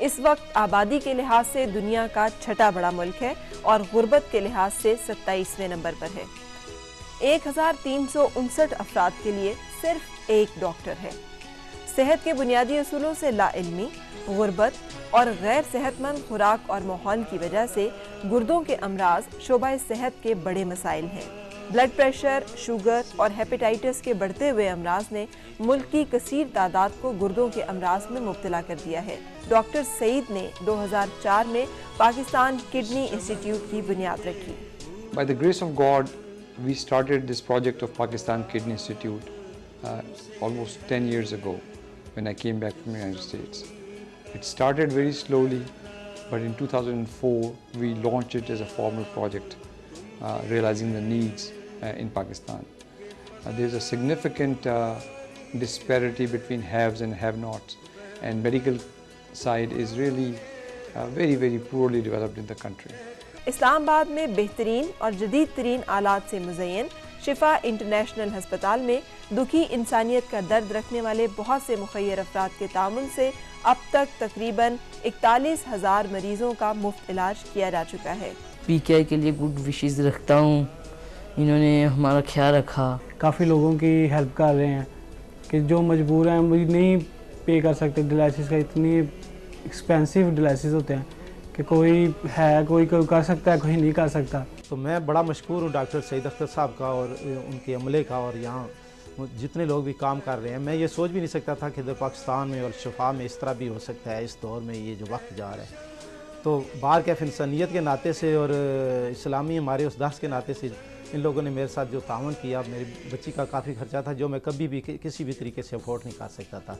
اس وقت آبادی کے لحاظ سے دنیا کا چھٹا بڑا ملک ہے اور غربت کے لحاظ سے 27ویں نمبر پر ہے۔ 1359 افراد کے لیے صرف ایک ڈاکٹر ہے۔ صحت کے بنیادی اصولوں سے لا علمی، غربت اور غیر صحت مند خوراک اور ماحول کی وجہ سے گردوں کے امراض شعبہ صحت کے بڑے مسائل ہیں۔ بلڈ پریشر، شوگر اور ہیپیٹائٹس کے بڑھتے ہوئے امراض نے ملک کی کثیر تعداد کو گردوں کے امراض میں مبتلا کر دیا ہے۔ ڈاکٹر سعید نے 2004 میں پاکستان کڈنی انسٹیٹیوٹ کی بنیاد رکھی۔ By the grace of God, we started this project of Pakistan Kidney Institute almost 10 years ago when I came back from the United States. It started very slowly, but in 2004 we launched it as a formal project, realizing the needs in Pakistan. There's a significant disparity between haves and have-nots, and medical side is really very, very poorly developed in the country. اسلام آباد میں بہترین اور جدید ترین آلات سے مزین شفا international ہسپتال میں دکھی انسانیت کا درد رکھنے والے بہت سے مخیر افراد کے تعاون سے اب تک تقریباً 41,000 مریضوں کا مفت علاج کیا جا چکا ہے۔ پی کے آئی کے لیے گڈ وشز رکھتا ہوں، انہوں نے ہمارا خیال رکھا۔ کافی لوگوں کی ہیلپ کر رہے ہیں کہ جو مجبور ہیں وہ نہیں پے کر سکتے ڈیالائسس کا، اتنی ایکسپینسو ڈیالائسس ہوتے ہیں کہ کوئی کر سکتا ہے، کوئی نہیں کر سکتا۔ تو میں بڑا مشکور ہوں ڈاکٹر سعید اختر صاحب کا اور ان کے عملے کا، اور یہاں جتنے لوگ بھی کام کر رہے ہیں۔ میں یہ سوچ بھی نہیں سکتا تھا کہ پاکستان میں اور شفا میں اس طرح بھی ہو سکتا ہے اس دور میں، یہ جو وقت جا رہا ہے۔ تو بارکیف انسانیت کے ناطے سے اور اسلامی ہمارے اس درس کے ناطے سے ان لوگوں نے میرے ساتھ جو تعاون کیا، میری بچی کا کافی خرچہ تھا جو میں کبھی بھی کسی بھی طریقے سے افورڈ نہیں کر سکتا تھا،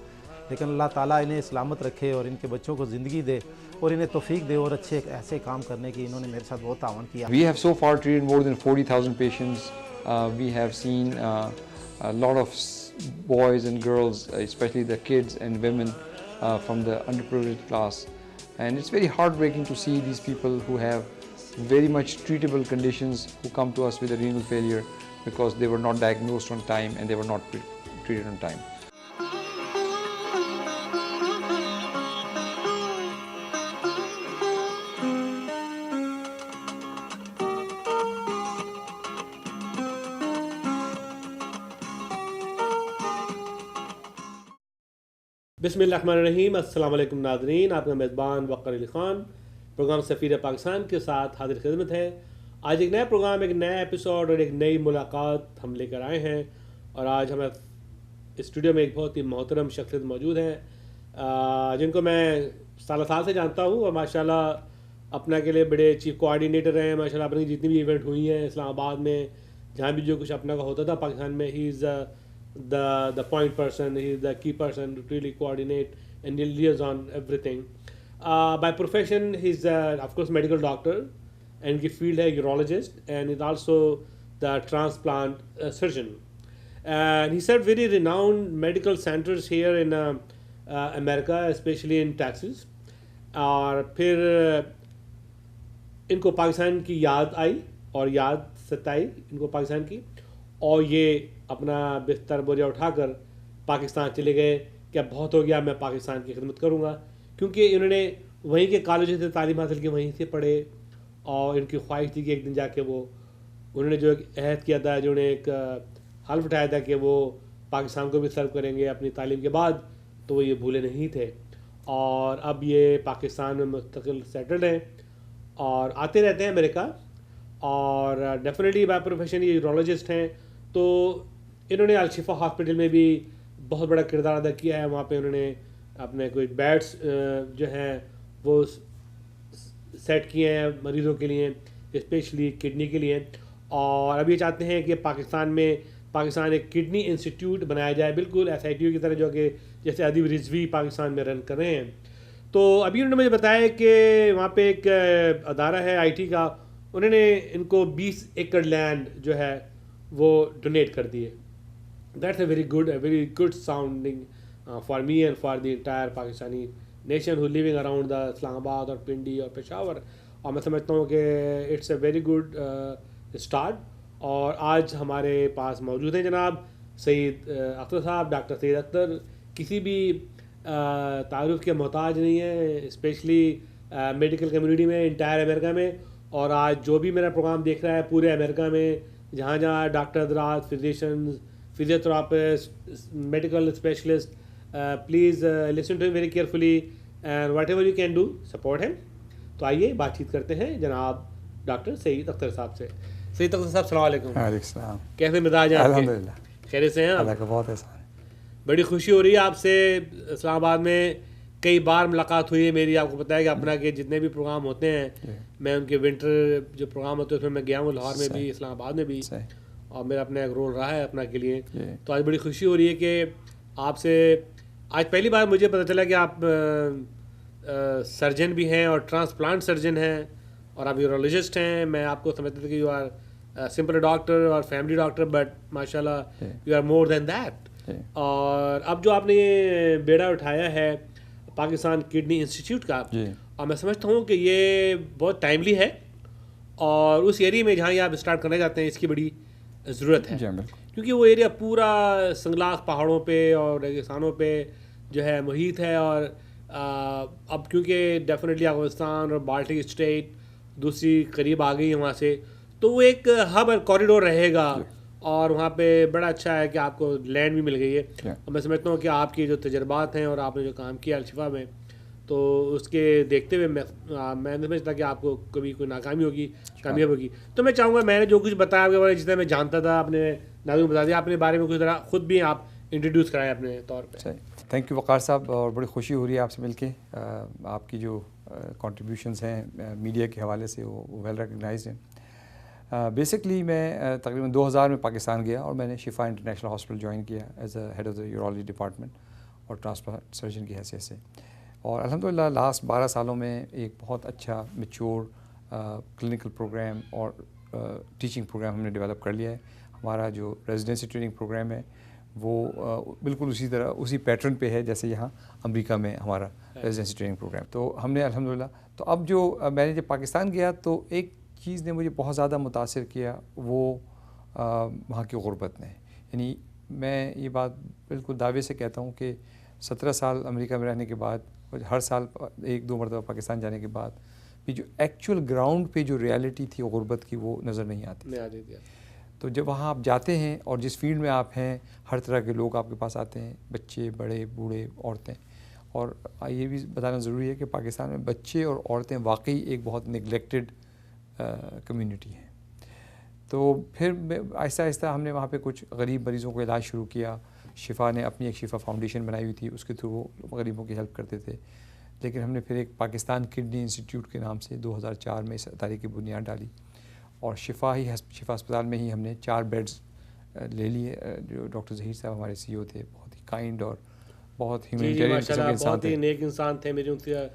لیکن اللہ تعالیٰ انہیں سلامت رکھے اور ان کے بچوں کو زندگی دے اور انہیں توفیق دے اور اچھے ایسے کام کرنے کی۔ انہوں نے میرے ساتھ بہت تعاون کیا۔ We have so far treated more than 40,000 patients. We have seen a lot of boys and girls, especially the kids and women from the underprivileged class. And it's very heartbreaking to see these people who have very much treatable conditions who come to us with a renal failure because they were not diagnosed on time and they were not treated on time. بسم اللہ الرحمن الرحیم۔ السلام علیکم ناظرین، آپ کا میزبان وقار Ali Khan programme سفیر پاکستان کے ساتھ حاضر خدمت ہے۔ آج ایک نیا پروگرام، ایک نیا ایپیسوڈ اور ایک نئی ملاقات ہم لے کر آئے ہیں، اور آج ہمیں اسٹوڈیو میں ایک بہت ہی محترم شخصیت موجود ہیں جن کو میں سال سے جانتا ہوں، اور ماشاءاللہ اپنا کے لیے بڑے چیف کوآرڈینیٹر ہیں۔ ماشاءاللہ اپنی جتنی بھی ایونٹ ہوئی ہیں اسلام آباد میں، جہاں بھی جو کچھ اپنا کا ہوتا تھا پاکستان میں، ہی از the point person, he is the key person to really coordinate and liaison everything. By profession he is of course medical doctor, and کی field ہے urologist, and is also the transplant surgeon, and he served very renowned medical centers here in America, especially in Texas. اور پھر ان کو پاکستان کی یاد آئی اور یاد ستائی ان کو پاکستان کی، اور یہ اپنا بستر بوریا اٹھا کر پاکستان چلے گئے کہ اب بہت ہو گیا، میں پاکستان کی خدمت کروں گا، کیونکہ انہوں نے وہیں کے کالجوں سے تعلیم حاصل کی، وہیں سے پڑھے، اور ان کی خواہش تھی کہ ایک دن جا کے وہ انہوں نے جو ایک عہد کیا تھا، جو نے ایک حلف اٹھایا تھا کہ وہ پاکستان کو بھی سرو کریں گے اپنی تعلیم کے بعد، تو وہ یہ بھولے نہیں تھے، اور اب یہ پاکستان میں مستقل سیٹلڈ ہیں اور آتے رہتے ہیں امریکہ، اور ڈیفینیٹلی بائی پروفیشن یہ یورولوجسٹ ہیں۔ تو انہوں نے الشفا ہاسپٹل میں بھی بہت بڑا کردار ادا کیا ہے، وہاں پہ انہوں نے اپنے کوئی بیڈس جو ہیں وہ سیٹ کیے ہیں مریضوں کے لیے، اسپیشلی کڈنی کے لیے، اور اب یہ چاہتے ہیں کہ پاکستان ایک کڈنی انسٹیٹیوٹ بنایا جائے، بالکل ایس آئی ٹی یو کی طرح، جو کہ جیسے ادیب رضوی پاکستان میں رن کر رہے ہیں۔ تو ابھی انہوں نے مجھے بتایا کہ وہاں پہ ایک ادارہ ہے آئی ٹی کا، انہوں نے ان کو 20 ایکڑ لینڈ جو ہے وہ ڈونیٹ کر دیے۔ That's a very good sounding for me and for the entire Pakistani nation who living around the Islamabad اور پنڈی اور پشاور، اور میں سمجھتا ہوں کہ it's a very good start. اور آج ہمارے پاس موجود ہیں جناب سعید اختر صاحب، ڈاکٹر سعید اختر۔ کسی بھی تعارف کے محتاج نہیں ہے، اسپیشلی میڈیکل کمیونٹی میں، انٹائر امریکہ میں. اور آج جو بھی میرا پروگرام دیکھ رہا ہے پورے امریکہ میں، جہاں جہاں ڈاکٹر حضرات، physicians, physiotherapist, medical specialist, please listen to ہم very carefully and whatever you can do support ہم. تو آئیے بات چیت کرتے ہیں جناب ڈاکٹر سعید اختر صاحب سے. سعید اختر صاحب السلام علیکم. وعلیکم السلام. کیسے مزاج ہیں آپ کے؟ الحمدللہ خیریت سے ہیں آپ؟ اللہ کا بہت احسان ہے. بڑی خوشی ہو رہی ہے آپ سے. اسلام آباد میں کئی بار ملاقات ہوئی ہے میری، آپ کو پتہ ہے کہ اپنا کہ جتنے بھی پروگرام ہوتے ہیں میں ان کے ونٹر جو پروگرام ہوتے ہیں اس میں میں گیا ہوں، لاہور میں بھی، اسلام آباد میں بھی، اور میرا اپنا ایک رول رہا ہے اپنا کے لیے. تو آج بڑی خوشی ہو رہی ہے کہ آپ سے آج پہلی بار مجھے پتہ چلا کہ آپ سرجن بھی ہیں اور ٹرانسپلانٹ سرجن ہیں اور آپ یورولوجسٹ ہیں. میں آپ کو سمجھتا تھا کہ یو آر سمپل ڈاکٹر اور فیملی ڈاکٹر، بٹ ماشاء اللہ you are more than that. اور اب جو آپ نے یہ بیڑا اٹھایا ہے پاکستان کڈنی انسٹیٹیوٹ کا، اور میں سمجھتا ہوں کہ یہ بہت ٹائملی ہے اور اس ایریا میں جہاں یہ آپ اسٹارٹ کرنا چاہتے ہیں اس کی بڑی ضرورت ہے، کیونکہ وہ ایریا پورا سنگلاخ پہاڑوں پہ اور ریگستانوں پہ جو ہے محیط ہے. اور اب کیونکہ ڈیفینیٹلی افغانستان اور بالٹک اسٹیٹ دوسری قریب آ گئی ہے وہاں سے، تو وہ ایک ہب اور کوریڈور رہے گا. اور وہاں پہ بڑا اچھا ہے کہ آپ کو لینڈ بھی مل گئی ہے. اور میں سمجھتا ہوں کہ آپ کی جو تجربات ہیں اور آپ نے جو کام کیا الشفا میں، تو اس کے دیکھتے ہوئے میں نہیں سمجھتا کہ آپ کو کبھی کوئی ناکامی ہوگی، کامیاب ہوگی. تو میں چاہوں گا میں نے جو کچھ بتایا آپ کے بارے میں، جتنا میں جانتا تھا اپنے ناظرین کو بتا دیا. اپنے بارے میں کچھ ذرا خود بھی آپ انٹروڈیوس کرائیں اپنے طور پہ. تھینک یو وقار صاحب، اور بڑی خوشی ہو رہی ہے آپ سے مل کے. آپ کی جو کنٹریبیوشنز ہیں میڈیا کے حوالے سے وہ ویل ریکگنائزڈ ہیں. بیسکلی میں تقریباً 2000 میں پاکستان گیا اور میں نے شفا انٹرنیشنل ہاسپٹل جوائن کیا as a head of the urology department اور ٹرانسپلانٹ سرجن کی حیثیت سے. اور الحمدللہ لاسٹ 12 سالوں میں ایک بہت اچھا میچور کلینکل پروگرام اور ٹیچنگ پروگرام ہم نے ڈیولپ کر لیا ہے. ہمارا جو ریزیڈنسی ٹریننگ پروگرام ہے وہ بالکل اسی طرح اسی پیٹرن پہ ہے جیسے یہاں امریکہ میں ہمارا ریزیڈنسی ٹریننگ پروگرام. تو ہم نے الحمدللہ، تو اب جو میں نے جب پاکستان گیا تو ایک چیز نے مجھے بہت زیادہ متاثر کیا، وہ وہاں کی غربت نے. یعنی میں یہ بات بالکل دعوے سے کہتا ہوں کہ 17 سال امریکہ میں رہنے کے بعد، ہر سال 1-2 مرتبہ پاکستان جانے کے بعد بھی جو ایکچوئل گراؤنڈ پہ جو ریالٹی تھی غربت کی وہ نظر نہیں آتی. تو جب وہاں آپ جاتے ہیں اور جس فیلڈ میں آپ ہیں ہر طرح کے لوگ آپ کے پاس آتے ہیں، بچے، بڑے، بوڑھے، عورتیں. اور یہ بھی بتانا ضروری ہے کہ پاکستان میں بچے اور عورتیں واقعی ایک بہت نگلیکٹڈ کمیونٹی ہے. تو پھر آہستہ آہستہ ہم نے وہاں پہ کچھ غریب مریضوں کو علاج شروع کیا. شفا نے اپنی ایک شفا فاؤنڈیشن بنائی ہوئی تھی، اس کے تھرو وہ غریبوں کی ہیلپ کرتے تھے. لیکن ہم نے پھر ایک پاکستان کڈنی انسٹیٹیوٹ کے نام سے 2004 میں اس ادارے کی بنیاد ڈالی اور شفا اسپتال میں ہی ہم نے 4 بیڈز لے لیے. جو ڈاکٹر ظہیر صاحب ہمارے CEO تھے، بہت ہی کائنڈ اور بہت ہیومینیٹیرین قسم کے انسان تھے، نیک انسان تھے. میری ان سے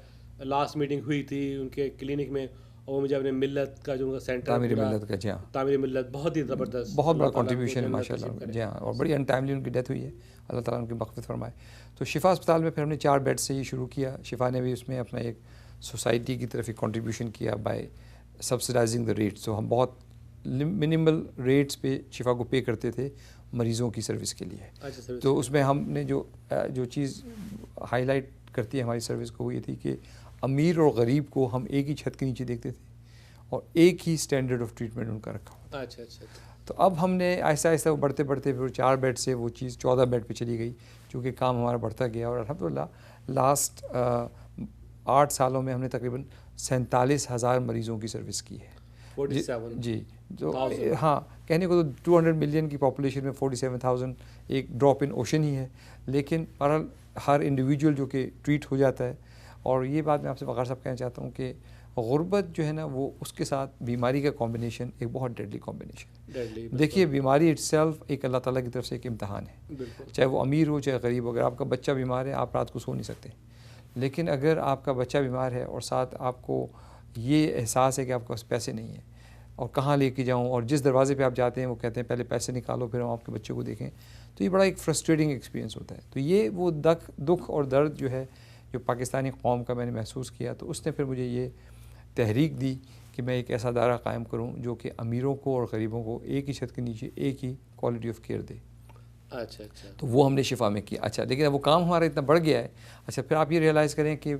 لاسٹ میٹنگ ہوئی تھی ان کے کلینک میں، اور وہ مجھے اپنے ملت کا جو ان کا سینٹر تعمیر ملت کا، جی ہاں، تعمیر ملت بہت ہی زبردست، بہت بڑا کنٹریبیوشن ہے ماشاء اللہ. جی ہاں، اور بڑی انٹائملی ان کی ڈیتھ ہوئی ہے، اللہ تعالیٰ ان کی مغفرت فرمائے. تو شفا اسپتال میں پھر ہم نے 4 بیڈ سے ہی شروع کیا. شفا نے بھی اس میں اپنا ایک سوسائٹی کی طرف ایک کنٹریبیوشن کیا بائی سبسڈائزنگ دا ریٹس. تو ہم بہت منیمل ریٹس پہ شفا کو پے کرتے تھے مریضوں کی سروس کے لیے. تو اس میں ہم نے جو چیز ہائی لائٹ کرتی ہے ہماری سروس کو وہ یہ تھی کہ امیر اور غریب کو ہم ایک ہی چھت کے نیچے دیکھتے تھے اور ایک ہی اسٹینڈرڈ آف ٹریٹمنٹ ان کا رکھا ہوتا. اچھا. تو اب ہم نے آہستہ آہستہ بڑھتے بڑھتے پھر 4 بیڈ سے وہ چیز 14 بیڈ پہ چلی گئی، چونکہ کام ہمارا بڑھتا گیا. اور الحمدللہ لاسٹ 8 سالوں میں ہم نے تقریباً 47,000 مریضوں کی سروس کی ہے. 47 جی. تو ہاں، کہنے کو تو 200 ملین کی پاپولیشن میں 47,000 ایک ڈراپ ان اوشن ہی ہے، لیکن بہرحال ہر انڈیویجول جو کہ ٹریٹ ہو جاتا ہے. اور یہ بات میں آپ سے وقار صاحب کہنا چاہتا ہوں کہ غربت جو ہے نا وہ اس کے ساتھ بیماری کا کمبینیشن ایک بہت ڈیڈلی کمبینیشن. دیکھیے بیماری اٹ سیلف ایک اللہ تعالیٰ کی طرف سے ایک امتحان ہے، چاہے وہ امیر ہو چاہے غریب ہو. اگر آپ کا بچہ بیمار ہے آپ رات کو سو نہیں سکتے، لیکن اگر آپ کا بچہ بیمار ہے اور ساتھ آپ کو یہ احساس ہے کہ آپ کے پاس پیسے نہیں ہیں اور کہاں لے کے جاؤں، اور جس دروازے پہ آپ جاتے ہیں وہ کہتے ہیں پہلے پیسے نکالو پھر ہم آپ کے بچے کو دیکھیں، تو یہ بڑا ایک فرسٹریٹنگ ایکسپیرینس ہوتا ہے. تو یہ وہ دکھ اور درد جو ہے جو پاکستانی قوم کا میں نے محسوس کیا، تو اس نے پھر مجھے یہ تحریک دی کہ میں ایک ایسا ادارہ قائم کروں جو کہ امیروں کو اور غریبوں کو ایک ہی چھت کے نیچے ایک ہی کوالٹی آف کیئر دے. اچھا اچھا. تو وہ ہم نے شفا میں کیا. اچھا لیکن اب وہ کام ہمارا اتنا بڑھ گیا ہے. اچھا پھر آپ یہ ریئلائز کریں کہ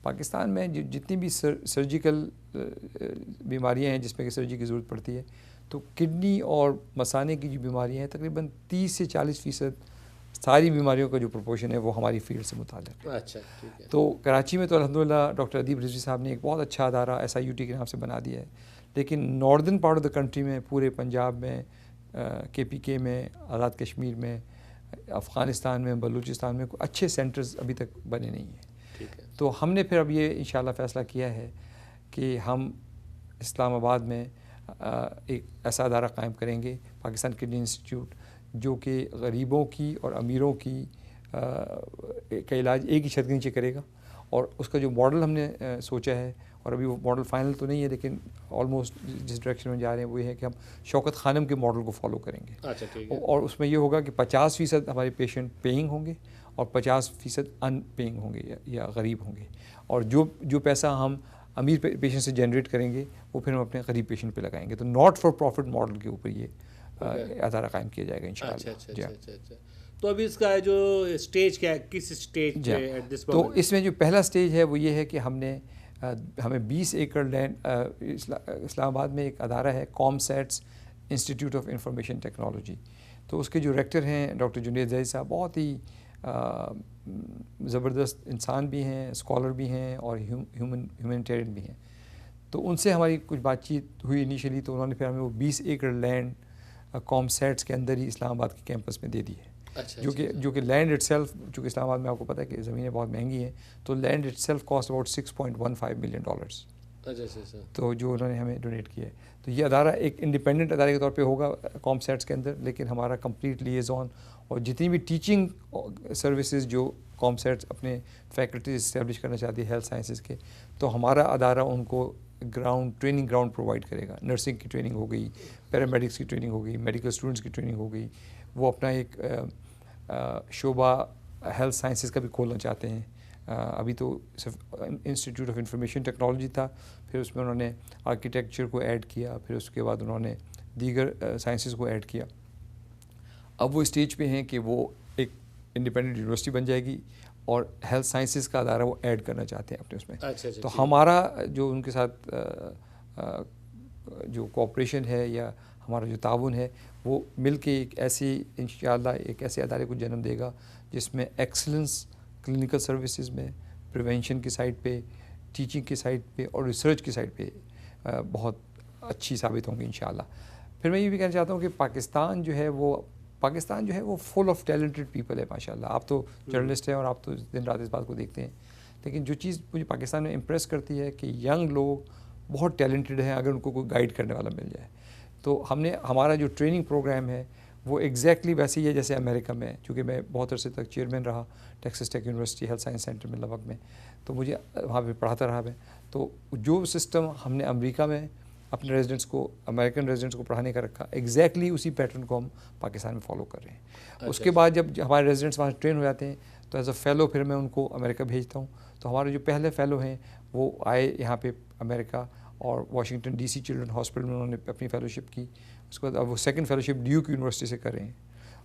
پاکستان میں جتنی بھی سرجیکل بیماریاں ہیں جس میں کہ سرجری کی ضرورت پڑتی ہے, تو کڈنی اور مثانے کی جو بیماریاں ہیں تقریباً 30 سے 40% ساری بیماریوں کا جو پروپورشن ہے وہ ہماری فیلڈ سے متعلق ہے. اچھا ٹھیک ہے. تو کراچی میں تو الحمدللہ ڈاکٹر ادیب رضوی صاحب نے ایک بہت اچھا ادارہ SIUT کے نام سے بنا دیا ہے, لیکن northern part of the country میں, پورے پنجاب میں, KPK میں, آزاد کشمیر میں, افغانستان میں, بلوچستان میں کوئی اچھے سینٹرز ابھی تک بنے نہیں ہیں. تو ہم نے پھر اب یہ انشاءاللہ فیصلہ کیا ہے کہ ہم اسلام آباد میں ایک ایسا ادارہ قائم کریں گے, پاکستان کڈنی انسٹیٹیوٹ, جو کہ غریبوں کی اور امیروں کی کا علاج ایک ہی چھت کے نیچے کرے گا. اور اس کا جو ماڈل ہم نے سوچا ہے, اور ابھی وہ ماڈل فائنل تو نہیں ہے لیکن آلموسٹ جس ڈائریکشن میں جا رہے ہیں وہ یہ ہے کہ ہم شوکت خانم کے ماڈل کو فالو کریں گے. اچھا ٹھیک ہے. اور اس میں یہ ہوگا کہ 50% ہمارے پیشنٹ پیئنگ ہوں گے اور 50% ان پیئنگ ہوں گے یا غریب ہوں گے. اور جو پیسہ ہم امیر پیشنٹ سے جنریٹ کریں گے وہ پھر ہم اپنے غریب پیشنٹ پہ لگائیں گے. تو ناٹ فار پروفٹ ماڈل کے اوپر یہ ادارہ قائم کیا جائے گا انشاءاللہ. اچھا. تو ابھی اس کا جو اسٹیج کیا ہے, کس اسٹیج پہ ایٹ دس تو اس میں جو پہلا اسٹیج ہے وہ یہ ہے کہ ہمیں 20 ایکڑ لینڈ, اسلام آباد میں ایک ادارہ ہے ComSats institute of information technology. تو اس کے جو ریکٹر ہیں ڈاکٹر جنید زید صاحب بہت ہی زبردست انسان بھی ہیں, اسکالر بھی ہیں اور ہیومنیٹیرین بھی ہیں. تو ان سے ہماری کچھ بات چیت ہوئی انیشلی, تو انہوں نے پھر ہمیں وہ 20 ایکڑ لینڈ ComSats کے اندر ہی اسلام آباد کے کیمپس میں دے دی ہے. جو کہ لینڈ اٹ سیلف, چونکہ اسلام آباد میں آپ کو پتہ ہے کہ زمینیں بہت مہنگی ہیں, تو land it self cost about $6.15 million. تو جو انہوں نے ہمیں ڈونیٹ کیا ہے. تو یہ ادارہ ایک انڈیپینڈنٹ ادارے کے طور پہ ہوگا ComSats کے اندر, لیکن ہمارا کمپلیٹ لیزون اور جتنی بھی ٹیچنگ سروسز جو ComSats اپنے فیکلٹیز اسٹیبلش کرنا چاہتی ہے ہیلتھ سائنسز کے, تو ہمارا ادارہ ان کو ٹریننگ گراؤنڈ پرووائڈ کرے گا. نرسنگ کی ٹریننگ ہو گئی, پیرامیڈکس کی ٹریننگ ہو گئی, میڈیکل اسٹوڈنٹس کی ٹریننگ ہو گئی. وہ اپنا ایک شعبہ ہیلتھ سائنسز کا بھی کھولنا چاہتے ہیں. ابھی تو صرف انسٹیٹیوٹ آف انفارمیشن ٹیکنالوجی تھا, پھر اس میں انہوں نے آرکیٹیکچر کو ایڈ کیا, پھر اس کے بعد انہوں نے دیگر سائنسز کو ایڈ کیا. اب وہ اسٹیج پہ ہیں کہ وہ ایک انڈیپینڈنٹ یونیورسٹی بن جائے گی اور ہیلتھ سائنسز کا ادارہ وہ ایڈ کرنا چاہتے ہیں اپنے اس میں. تو ہمارا جو ان کے ساتھ جو کوآپریشن ہے یا ہمارا جو تعاون ہے وہ مل کے ایک ایسی انشاءاللہ ایک ایسے ادارے کو جنم دے گا جس میں ایکسلنس کلینکل سروسز میں, پریونشن کی سائڈ پہ, ٹیچنگ کی سائڈ پہ اور ریسرچ کی سائڈ پہ بہت اچھی ثابت ہوں گی انشاءاللہ. پھر میں یہ بھی کہنا چاہتا ہوں کہ پاکستان جو ہے وہ فل آف ٹیلنٹڈ پیپل ہے ماشاءاللہ. آپ تو جرنلسٹ ہیں اور آپ تو دن رات اس بات کو دیکھتے ہیں, لیکن جو چیز مجھے پاکستان میں امپریس کرتی ہے کہ ینگ لوگ بہت ٹیلنٹڈ ہیں اگر ان کو کوئی گائیڈ کرنے والا مل جائے. تو ہمارا جو ٹریننگ پروگرام ہے وہ ایگزیکٹلی ویسے ہی ہے جیسے امریکہ میں, چونکہ میں بہت عرصے تک چیئرمین رہا ٹیکساس ٹیک یونیورسٹی ہیلتھ سائنس سینٹر میں لبک میں, تو مجھے وہاں پہ پڑھاتا رہا میں. تو جو سسٹم ہم نے امریکہ میں اپنے ریزیڈنٹس کو, امریکن ریزیڈنٹس کو پڑھانے کا رکھا, ایگزیکٹلی اسی پیٹرن کو ہم پاکستان میں فالو کر رہے ہیں. اس کے بعد جب ہمارے ریزیڈنٹس وہاں ٹرین ہو جاتے ہیں تو ایز اے فیلو پھر میں ان کو امریکہ بھیجتا ہوں. تو ہمارے جو پہلے فیلو ہیں وہ آئے یہاں پہ امریکہ اور واشنگٹن DC چلڈرن ہاسپٹل میں انہوں نے اپنی فیلوشپ کی. اس کے بعد اب وہ سیکنڈ فیلوشپ ڈیوک یونیورسٹی سے کر رہے ہیں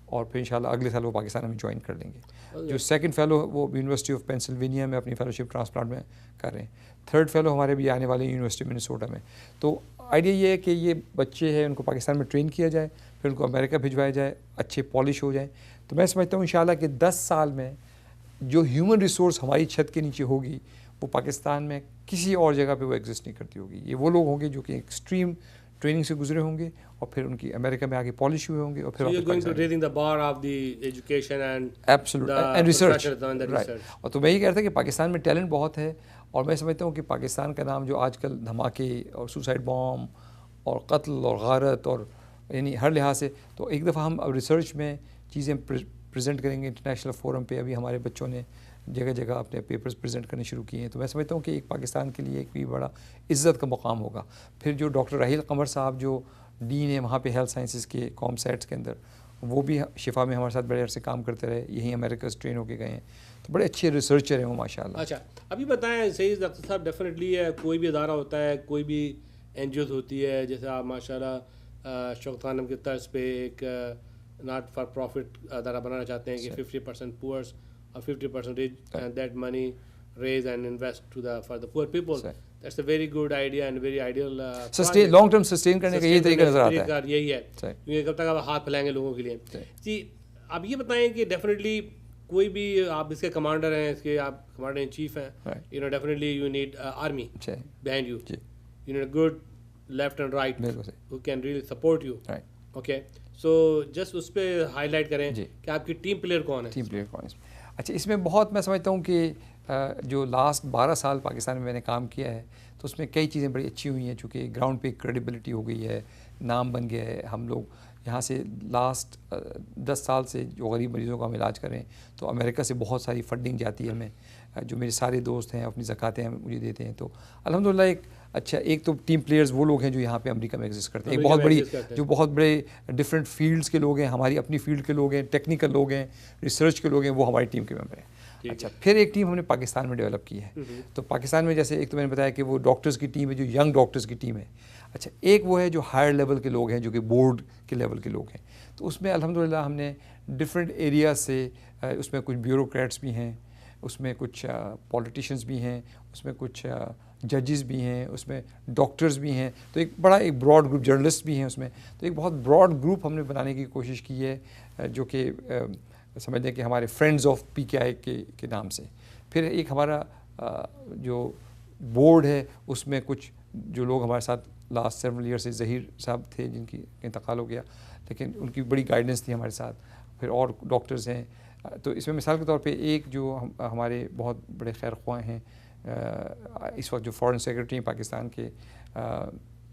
اور پھر انشاءاللہ اگلے سال وہ پاکستان میں جوائن کر لیں گے. جو سیکنڈ فیلو وہ یونیورسٹی آف پینسلوینیا میں اپنی فیلوشپ ٹرانسپلانٹ میں کر رہے ہیں. تھرڈ فیلو ہمارے بھی آنے والے یونیورسٹی منیسوٹا میں. تو آئیڈیا یہ ہے کہ یہ بچے ہیں ان کو پاکستان میں ٹرین کیا جائے, پھر ان کو امریکہ بھجوایا جائے, اچھے پالش ہو جائیں. تو میں سمجھتا ہوں انشاءاللہ کہ 10 سال میں جو ہیومن ریسورس ہماری چھت کے نیچے ہوگی وہ پاکستان میں کسی اور جگہ پہ وہ ایگزسٹ نہیں کرتی ہوگی. یہ وہ لوگ ہوں گے جو کہ ایکسٹریم ٹریننگ سے گزرے ہوں گے اور پھر ان کی امریکہ میں آگے پالش ہوئے ہوں گے اور پھر اور تو میں یہ کہہ رہا تھا کہ پاکستان میں ٹیلنٹ بہت ہے. اور میں سمجھتا ہوں کہ پاکستان کا نام جو آج کل دھماکے اور سوسائڈ بام اور قتل اور غارت اور یعنی ہر لحاظ سے, تو ایک دفعہ ہم اب ریسرچ میں چیزیں پریزنٹ کریں گے انٹرنیشنل فورم پہ. ابھی ہمارے بچوں نے جگہ جگہ اپنے پیپرز پریزنٹ کرنے شروع کیے ہیں. تو میں سمجھتا ہوں کہ ایک پاکستان کے لیے ایک بھی بڑا عزت کا مقام ہوگا. پھر جو ڈاکٹر راحیل قمر صاحب جو ڈین ہے وہاں پہ ہیلتھ سائنسز کے ComSats کے اندر, وہ بھی شفا میں ہمارے ساتھ بڑے عرصے کام کرتے رہے, یہیں امریکہ سے ٹرین ہو کے گئے ہیں. تو بڑے اچھے ریسرچر ہیں وہ ماشاءاللہ. اچھا ابھی بتائیں صحیح ڈاکٹر صاحب, ڈیفینیٹلی ہے کوئی بھی ادارہ ہوتا ہے, کوئی بھی NGOز ہوتی ہے, جیسے آپ ماشاءاللہ شوکت خانم کے طرز پہ ایک not for profit ادارہ بنانا چاہتے ہیں کہ 50% poors اور 50% rich and that money raise and invest to the for the poor people. That's a very good idea and very ideal sustain long term sustain کرنے کا یہ طریقہ نظر آتا ہے. یہی ہے کیونکہ کب تک آپ ہاتھ پھیلائیں گے لوگوں کے لیے. جی آپ یہ بتائیں کہ ڈیفینیٹلی کوئی بھی آپ اس کے کمانڈر ہیں, اس کے آپ کمانڈر ان چیف ہیں, you know definitely you need army behind you. You need a good left and right who can really support you. Okay, so just اس پہ ہائی لائٹ کریں کہ آپ کی ٹیم پلیئر کون ہے. ٹیم پلیئر کون ہے. اچھا اس میں بہت میں سمجھتا ہوں کہ جو لاسٹ 12 سال پاکستان میں نے کام کیا ہے تو اس میں کئی چیزیں بڑی اچھی ہوئی ہیں, چونکہ گراؤنڈ پہ کریڈیبلٹی ہو گئی ہے, نام بن گیا ہے. ہم لوگ یہاں سے لاسٹ 10 سال سے جو غریب مریضوں کا ہم علاج کریں تو امریکہ سے بہت ساری فنڈنگ جاتی ہے ہمیں, جو میرے سارے دوست ہیں اپنی زکاتیں مجھے دیتے ہیں. تو الحمدللہ ایک اچھا ایک تو ٹیم پلیئرز وہ لوگ ہیں جو یہاں پہ امریکہ میں ایگزسٹ کرتے ہیں, ایک بہت بڑی جو بہت بڑے ڈفرینٹ فیلڈس کے لوگ ہیں, ہماری اپنی فیلڈ کے لوگ ہیں, ٹیکنیکل لوگ ہیں, ریسرچ کے لوگ ہیں, وہ ہماری ٹیم کے ممبر ہیں. اچھا پھر ایک ٹیم ہم نے پاکستان میں ڈیولپ کی ہے. تو پاکستان میں جیسے ایک تو میں نے بتایا کہ وہ ڈاکٹرز کی ٹیم ہے جو ینگ ڈاکٹرز کی ٹیم ہے. اچھا ایک وہ ہے جو ہائر لیول کے لوگ ہیں جو کہ بورڈ کے لیول کے لوگ ہیں. تو اس میں الحمدللہ ہم نے ڈفرینٹ ایریاز سے, اس میں کچھ بیوروکریٹس بھی ہیں, اس میں کچھ پولیٹیشینز بھی ہیں, اس میں کچھ ججز بھی ہیں, اس میں ڈاکٹرز بھی ہیں. تو ایک بڑا ایک براڈ گروپ, جرنلسٹ بھی ہیں اس میں. تو ایک بہت براڈ گروپ ہم نے بنانے کی کوشش کی ہے جو کہ سمجھ لیں کہ ہمارے فرینڈز آف PKI کے نام سے. پھر ایک ہمارا جو بورڈ ہے اس میں کچھ جو لوگ ہمارے ساتھ لاسٹ 7 ایئر سے, ظہیر صاحب تھے جن کی انتقال ہو گیا, لیکن ان کی بڑی گائیڈنس تھی ہمارے ساتھ. پھر اور ڈاکٹرز ہیں. تو اس میں مثال کے طور پہ ایک جو ہمارے بہت بڑے خیر خواہ ہیں اس وقت جو فارن سیکرٹری ہیں پاکستان کے,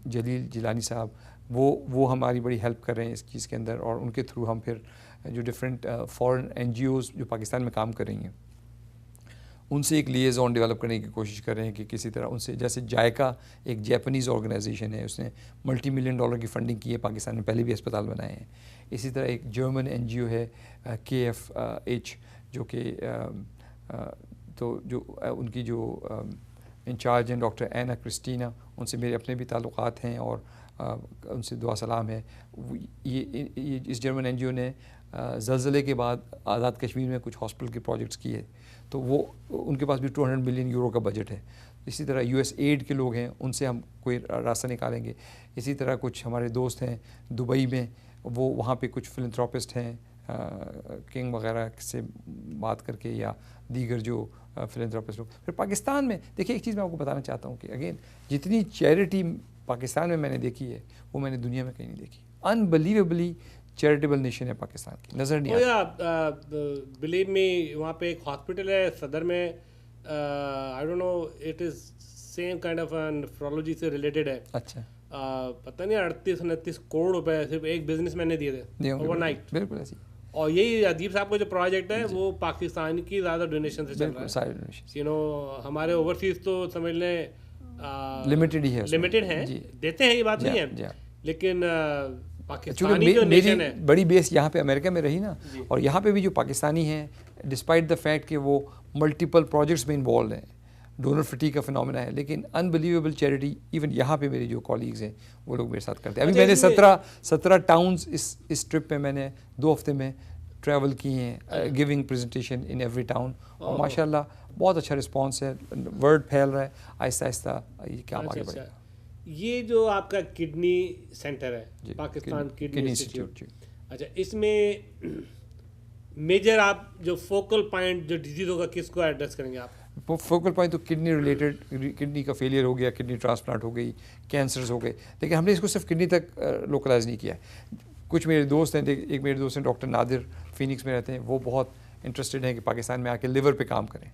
جلیل جیلانی صاحب, وہ ہماری بڑی ہیلپ کر رہے ہیں اس چیز کے اندر. اور ان کے تھرو ہم پھر جو ڈفرینٹ فارن NGOs جو پاکستان میں کام کر رہی ہیں ان سے ایک لیزون ڈیولپ کرنے کی کوشش کر رہے ہیں کہ کسی طرح ان سے, جیسے جائکا ایک جیپنیز آرگنائزیشن ہے, اس نے $multi million کی فنڈنگ کی ہے پاکستان میں, پہلے بھی اسپتال بنائے ہیں. اسی طرح ایک جرمن NGO ہے KFH جو کہ تو جو ان کی جو انچارج ہیں ڈاکٹر اینا کرسٹینا, ان سے میرے اپنے بھی تعلقات ہیں اور ان سے دعا سلام ہے. یہ اس جرمن NGO نے زلزلے کے بعد آزاد کشمیر میں کچھ ہاسپٹل کے پروجیکٹس کیے, تو وہ ان کے پاس بھی 200 ملین یورو کا بجٹ ہے. اسی طرح USAID کے لوگ ہیں, ان سے ہم کوئی راستہ نکالیں گے. اسی طرح کچھ ہمارے دوست ہیں دبئی میں, وہ وہاں پہ کچھ فلنتھراپسٹ ہیں, کنگ وغیرہ سے بات کر کے یا دیگر جو فلنتھراپسٹ لوگ. پھر پاکستان میں دیکھیے ایک چیز میں آپ کو بتانا چاہتا ہوں کہ اگین جتنی چیریٹی پاکستان میں نے دیکھی ہے وہ میں نے دنیا میں کہیں نہیں دیکھی. انبلیویبلی چیریٹیبل نیشن ہے پاکستان کی, نظر نہیں آتا. بلیو می وہاں پہ ایک ہاسپٹل ہے صدر میں, I don't know it is same kind of nephrology سے ریلیٹڈ ہے. اچھا پتہ نہیں 38-29 کروڑ روپے صرف ایک بزنس مین نے دیے تھے اوور نائٹ. بالکل ایسی. اور یہی ادیب صاحب کا جو پروجیکٹ ہے وہ پاکستان کی زیادہ ڈونیشن سے چل رہا ہے. یو نو ہمارے اوورسیز تو سمجھ لیں لمیٹڈ ہی ہے, لمیٹڈ ہیں, دیتے ہیں, یہ بات نہیں ہے, لیکن پاکستانی جو نیشن ہے, بڑی بیس یہاں پہ امریکہ میں رہی نا, اور یہاں پہ بھی جو پاکستانی ہیں ڈسپائٹ دا فیکٹ کہ وہ ملٹیپل پروجیکٹس میں انوالوڈ ہیں, ڈونر فٹی کا فنومینا ہے, لیکن انبلیویبل چیریٹی ایون یہاں پہ میرے جو کالیگز ہیں وہ لوگ میرے ساتھ کرتے ہیں. ابھی میں نے 17 ٹاؤنز اس ٹرپ میں نے 2 ہفتے میں ٹریول کی ہیں, giving presentation in every town, اور ماشاء اللہ بہت اچھا رسپانس ہے, ورڈ پھیل رہا ہے آہستہ آہستہ, یہ کام آگے بڑھے گا. یہ جو آپ کا کڈنی سینٹر ہے پاکستان کڈنی انسٹیٹیوٹ, اچھا اس میں میجر آپ جو فوکل پوائنٹ جو ڈیزیز ہوگا کس کو ایڈریس کریں گے آپ؟ فوکل پوائنٹ تو کڈنی ریلیٹڈ, کڈنی کا فیلئر ہو گیا, کڈنی ٹرانسپلانٹ ہو گئی, کینسرز ہو گئے, لیکن ہم نے اس کو صرف کڈنی تک لوکلائز نہیں کیا. کچھ میرے دوست ہیں, ایک میرے دوست ہیں ڈاکٹر نادر, فینکس میں رہتے ہیں, وہ بہت انٹرسٹڈ ہیں کہ پاکستان میں آ کے لیور پہ کام کریں.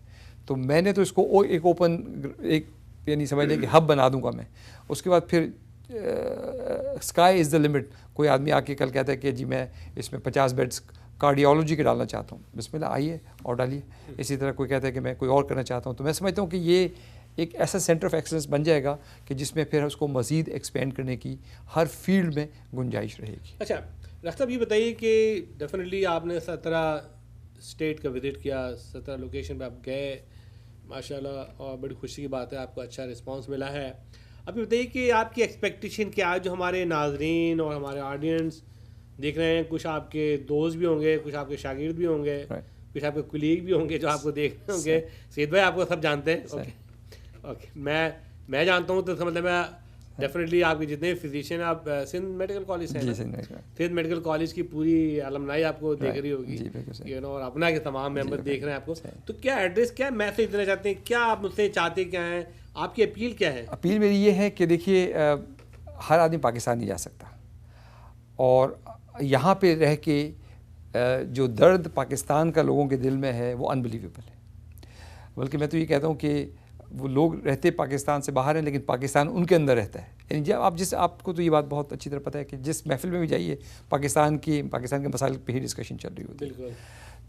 تو میں نے تو اس کو ایک اوپن ایک یعنی سمجھ لیں کہ ہب بنا دوں گا میں. اس کے بعد پھر اسکائی از دا لمٹ. کوئی آدمی آ کے کل کہتا ہے کہ جی میں اس میں 50 بیڈس کارڈیالوجی کے ڈالنا چاہتا ہوں, بسم اللہ آئیے اور ڈالیے. اسی طرح کوئی کہتا ہے کہ میں کوئی اور کرنا چاہتا ہوں. تو میں سمجھتا ہوں کہ یہ ایک ایسا سینٹر آف ایکسلنس بن جائے گا کہ جس میں پھر اس کو مزید ایکسپینڈ کرنے کی ہر فیلڈ میں گنجائش رہے گی. اچھا ڈاکٹر صاحب یہ بتائیے کہ ڈیفینیٹلی آپ نے 17 اسٹیٹ کا وزٹ کیا, 17 لوکیشن پہ آپ گئے ماشاء اللہ, اور بڑی خوشی کی بات ہے آپ کو اچھا رسپانس ملا ہے. ابھی بتائیے کہ آپ کی ایکسپیکٹیشن کیا ہے, جو ہمارے ناظرین اور ہمارے آڈینس دیکھ رہے ہیں, کچھ آپ کے دوست بھی ہوں گے, کچھ آپ کے شاگرد بھی ہوں گے, کچھ آپ کے کلیگ بھی ہوں گے جو آپ کو دیکھ رہے ہوں گے. سید بھائی آپ کو سب جانتے ہیں. اوکے, میں جانتا ہوں, تو اس کا مطلب میں ڈیفینیٹلی آپ کے جتنے فزیشین, آپ سندھ میڈیکل کالج سے ہیں, سندھ میڈیکل کالج کی پوری المنائی آپ کو دیکھ رہی ہوگی, اور اپنا کے تمام ممبر دیکھ رہے ہیں آپ کو. تو کیا ایڈریس, کیا میسیج دینا چاہتے ہیں, کیا آپ مجھ سے چاہتے کیا ہیں, آپ کی اپیل کیا ہے؟ اپیل میری یہ ہے کہ دیکھیے ہر آدمی پاکستان نہیں جا سکتا, اور یہاں پہ رہ کے جو درد پاکستان کا لوگوں کے دل میں ہے وہ انبلیویبل ہے. بلکہ میں تو یہ کہتا ہوں کہ وہ لوگ رہتے پاکستان سے باہر ہیں لیکن پاکستان ان کے اندر رہتا ہے. یعنی جب آپ کو تو یہ بات بہت اچھی طرح پتہ ہے کہ جس محفل میں بھی جائیے پاکستان کے مسائل پہ ہی ڈسکشن چل رہی ہوتی ہے.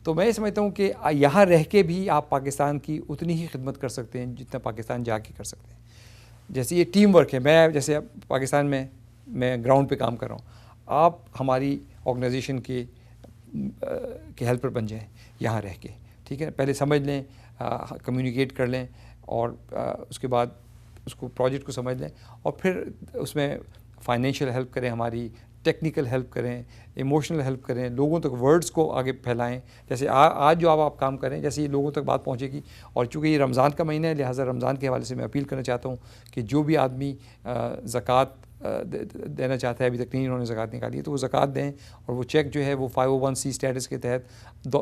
تو میں یہ سمجھتا ہوں کہ یہاں رہ کے بھی آپ پاکستان کی اتنی ہی خدمت کر سکتے ہیں جتنا پاکستان جا کے کر سکتے ہیں. جیسے یہ ٹیم ورک ہے, میں جیسے پاکستان میں گراؤنڈ پہ کام کر رہا ہوں, آپ ہماری آرگنائزیشن کے ہیلپر بن جائیں یہاں رہ کے, ٹھیک ہے. پہلے سمجھ لیں, کمیونیکیٹ کر لیں, اور اس کے بعد اس کو پروجیکٹ کو سمجھ لیں, اور پھر اس میں فائنینشیل ہیلپ کریں, ہماری ٹیکنیکل ہیلپ کریں, ایموشنل ہیلپ کریں, لوگوں تک ورڈز کو آگے پھیلائیں. جیسے آج جو آپ کام کریں, جیسے یہ لوگوں تک بات پہنچے گی. اور چونکہ یہ رمضان کا مہینہ ہے, لہٰذا رمضان کے حوالے سے میں اپیل کرنا چاہتا ہوں کہ جو بھی آدمی زکوٰۃ دینا چاہتا ہے, ابھی تک نہیں انہوں نے زکوٰۃ نکالی ہے, تو وہ زکوٰۃ دیں. اور وہ چیک جو ہے وہ 501c اسٹیٹس کے تحت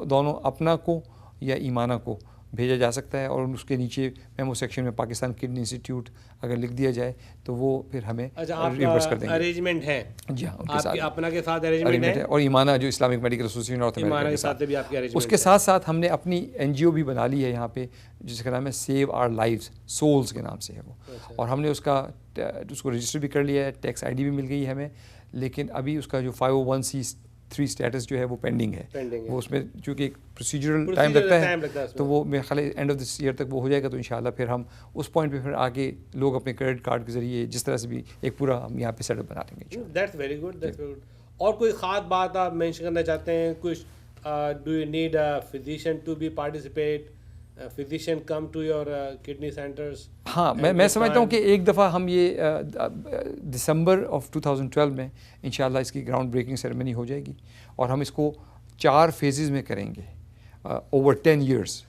دونوں اپنا کو یا ایمانہ کو بھیجا جا سکتا ہے, اور اس کے نیچے میمو سیکشن میں پاکستان کڈنی انسٹیٹیوٹ اگر لکھ دیا جائے تو وہ پھر ہمیں ریورس کر دیں گے. ارینجمنٹ ہے, جی ہاں, آپ کے اپنا کے ساتھ ارینجمنٹ ہے, اور ایمانہ جو اسلامک میڈیکل ایسوسیشن نارتھ امریکہ کے ساتھ بھی آپ کے ارینجمنٹ. اس کے ساتھ ساتھ ہم نے اپنی NGO بھی بنا لی ہے یہاں پہ, جس کا نام ہے سیو آر لائفز, سولز کے نام سے ہے وہ. اور ہم نے اس کو رجسٹر بھی کر لیا ہے, ٹیکس ID بھی مل گئی ہے ہمیں, لیکن ابھی اس کا جو 501c3 اسٹیٹس جو ہے وہ پینڈنگ ہے. وہ اس میں چونکہ ایک پروسیجرل ٹائم لگتا ہے, تو وہ میرے خیال اینڈ آف دس ایئر تک وہ ہو جائے گا. تو انشاءاللہ پھر ہم اس پوائنٹ پہ پھر آگے لوگ اپنے کریڈٹ کارڈ کے ذریعے جس طرح سے بھی ایک پورا ہم یہاں پہ سیٹ اپ بنا لیں گے. That's very good, that's very good. اور کوئی خاص بات آپ مینشن کرنا چاہتے ہیں, کچھ do you need a physician to be participate, physician come to your kidney centers? ہاں, میں سمجھتا ہوں کہ ایک دفعہ ہم یہ دسمبر آف 2012 میں انشاءاللہ اس کی گراؤنڈ بریکنگ سیریمنی ہو جائے گی, اور ہم اس کو 4 فیزز میں کریں گے اوور 10 ایئرس.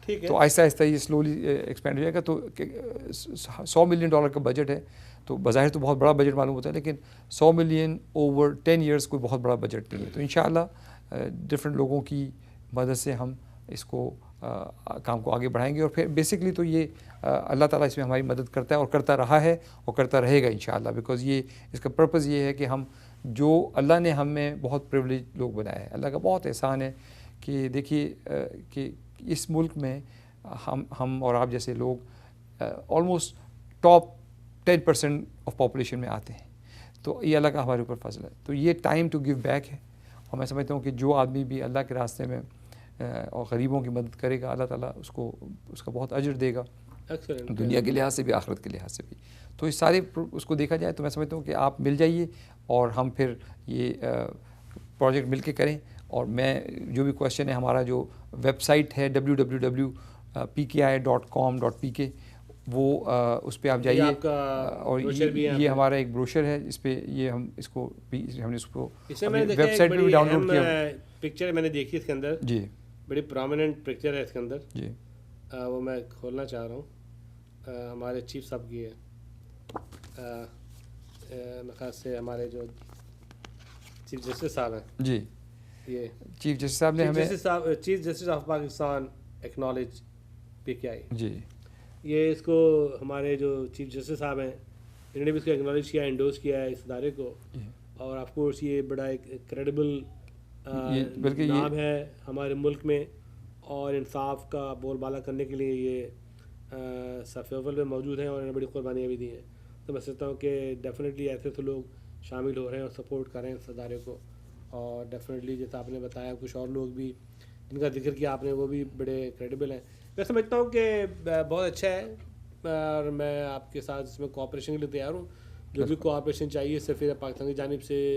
تو آہستہ آہستہ یہ سلولی ایکسپینڈ ہو جائے گا. تو $100 ملین کا بجٹ ہے, تو بظاہر تو بہت بڑا بجٹ معلوم ہوتا ہے, لیکن 100 ملین اوور 10 ایئرس کوئی بہت بڑا بجٹ نہیں ہے. تو انشاءاللہ ڈفرینٹ لوگوں کی مدد سے ہم اس کو کام کو آگے بڑھائیں گے. اور پھر بیسکلی تو یہ اللہ تعالیٰ اس میں ہماری مدد کرتا ہے, اور کرتا رہا ہے, اور کرتا رہے گا انشاءاللہ. بیکاز یہ اس کا پرپز یہ ہے کہ ہم جو اللہ نے ہمیں بہت پریولیج لوگ بنایا ہے, اللہ کا بہت احسان ہے کہ دیکھیے کہ اس ملک میں ہم اور آپ جیسے لوگ آلموسٹ ٹاپ 10% آف پاپولیشن میں آتے ہیں. تو یہ اللہ کا ہمارے اوپر فضل ہے. تو یہ ٹائم ٹو گیو بیک ہے, اور میں سمجھتا ہوں کہ جو آدمی بھی اللہ کے راستے میں اور غریبوں کی مدد کرے گا, اللہ تعالیٰ اس کا بہت اجر دے گا, دنیا کے لحاظ سے بھی آخرت کے لحاظ سے بھی. تو اس سارے اس کو دیکھا جائے تو میں سمجھتا ہوں کہ آپ مل جائیے, اور ہم پھر یہ پروجیکٹ مل کے کریں. اور میں جو بھی کویشچن ہے, ہمارا جو ویب سائٹ ہے www.pki.com.pk, وہ اس پہ آپ جائیے. اور یہ ہمارا ایک بروشر ہے, اس پہ یہ ہم اس کو ویب سائٹ پہ بھی ڈاؤن لوڈ کیا. پکچر میں نے دیکھی اس کے اندر, جی بڑی پرومیننٹ پکچر ہے اس کے اندر, جی وہ میں کھولنا چاہ رہا ہوں. ہمارے چیف صاحب کی ہے, میرے خیال سے ہمارے جو چیف جسٹس صاحب ہیں, جی یہ چیف جسٹس صاحب نے ہمیں chief justice of Pakistan acknowledge PKI, جی یہ اس کو ہمارے جو چیف جسٹس صاحب ہیں انہوں نے بھی اس کو ایکنالج کیا, انڈوز کیا ہے اس ادارے کو. اور آف کورس یہ بڑا ایک کریڈیبل نام ہے ہمارے ملک میں, اور انصاف کا بول بالا کرنے کے لیے یہ صف اول میں موجود ہیں, اور انہوں نے بڑی قربانیاں بھی دی ہیں. تو میں سمجھتا ہوں کہ ڈیفینیٹلی ایسے تو لوگ شامل ہو رہے ہیں اور سپورٹ کر رہے ہیں اس ادارے کو. اور ڈیفینیٹلی جیسا آپ نے بتایا, کچھ اور لوگ بھی جن کا ذکر کیا آپ نے, وہ بھی بڑے کریڈیبل ہیں. میں سمجھتا ہوں کہ بہت اچھا ہے, اور میں آپ کے ساتھ اس میں کوآپریشن کے لیے تیار ہوں. جو بھی کوآپریشن چاہیے سفیر پاکستان کی جانب سے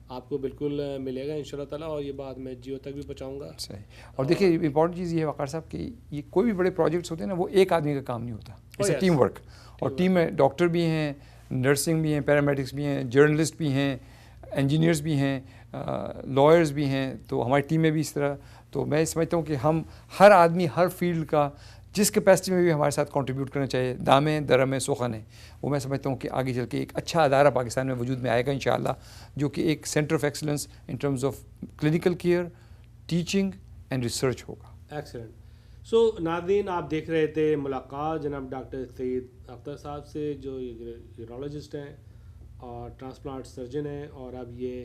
آپ کو بالکل ملے گا انشاءاللہ تعالیٰ, اور یہ بات میں جیو تک بھی پہنچاؤں گا. صحیح. اور دیکھیے امپورٹنٹ چیز یہ ہے وقار صاحب کہ یہ کوئی بھی بڑے پروجیکٹس ہوتے ہیں نا, وہ ایک آدمی کا کام نہیں ہوتا, اس سے ٹیم ورک. اور ٹیم میں ڈاکٹر بھی ہیں, نرسنگ بھی ہیں, پیرامیڈکس بھی ہیں, جرنلسٹ بھی ہیں, انجینئرز بھی ہیں, لائرز بھی ہیں, تو ہماری ٹیم میں بھی اس طرح. تو میں سمجھتا ہوں کہ ہم ہر آدمی ہر فیلڈ کا جس کیپیسٹی میں بھی ہمارے ساتھ کنٹریبیوٹ کرنا چاہیے, دامیں درمیں سخن ہے, وہ میں سمجھتا ہوں کہ آگے چل کے ایک اچھا ادارہ پاکستان میں وجود میں آئے گا انشاءاللہ, جو کہ ایک centre of excellence in terms of clinical care, teaching and research ہوگا. ایکسلنٹ. سو ناظرین, آپ دیکھ رہے تھے ملاقات جناب ڈاکٹر سعید اختر صاحب سے, جو یورولوجسٹ ہیں اور ٹرانسپلانٹ سرجن ہیں, اور اب یہ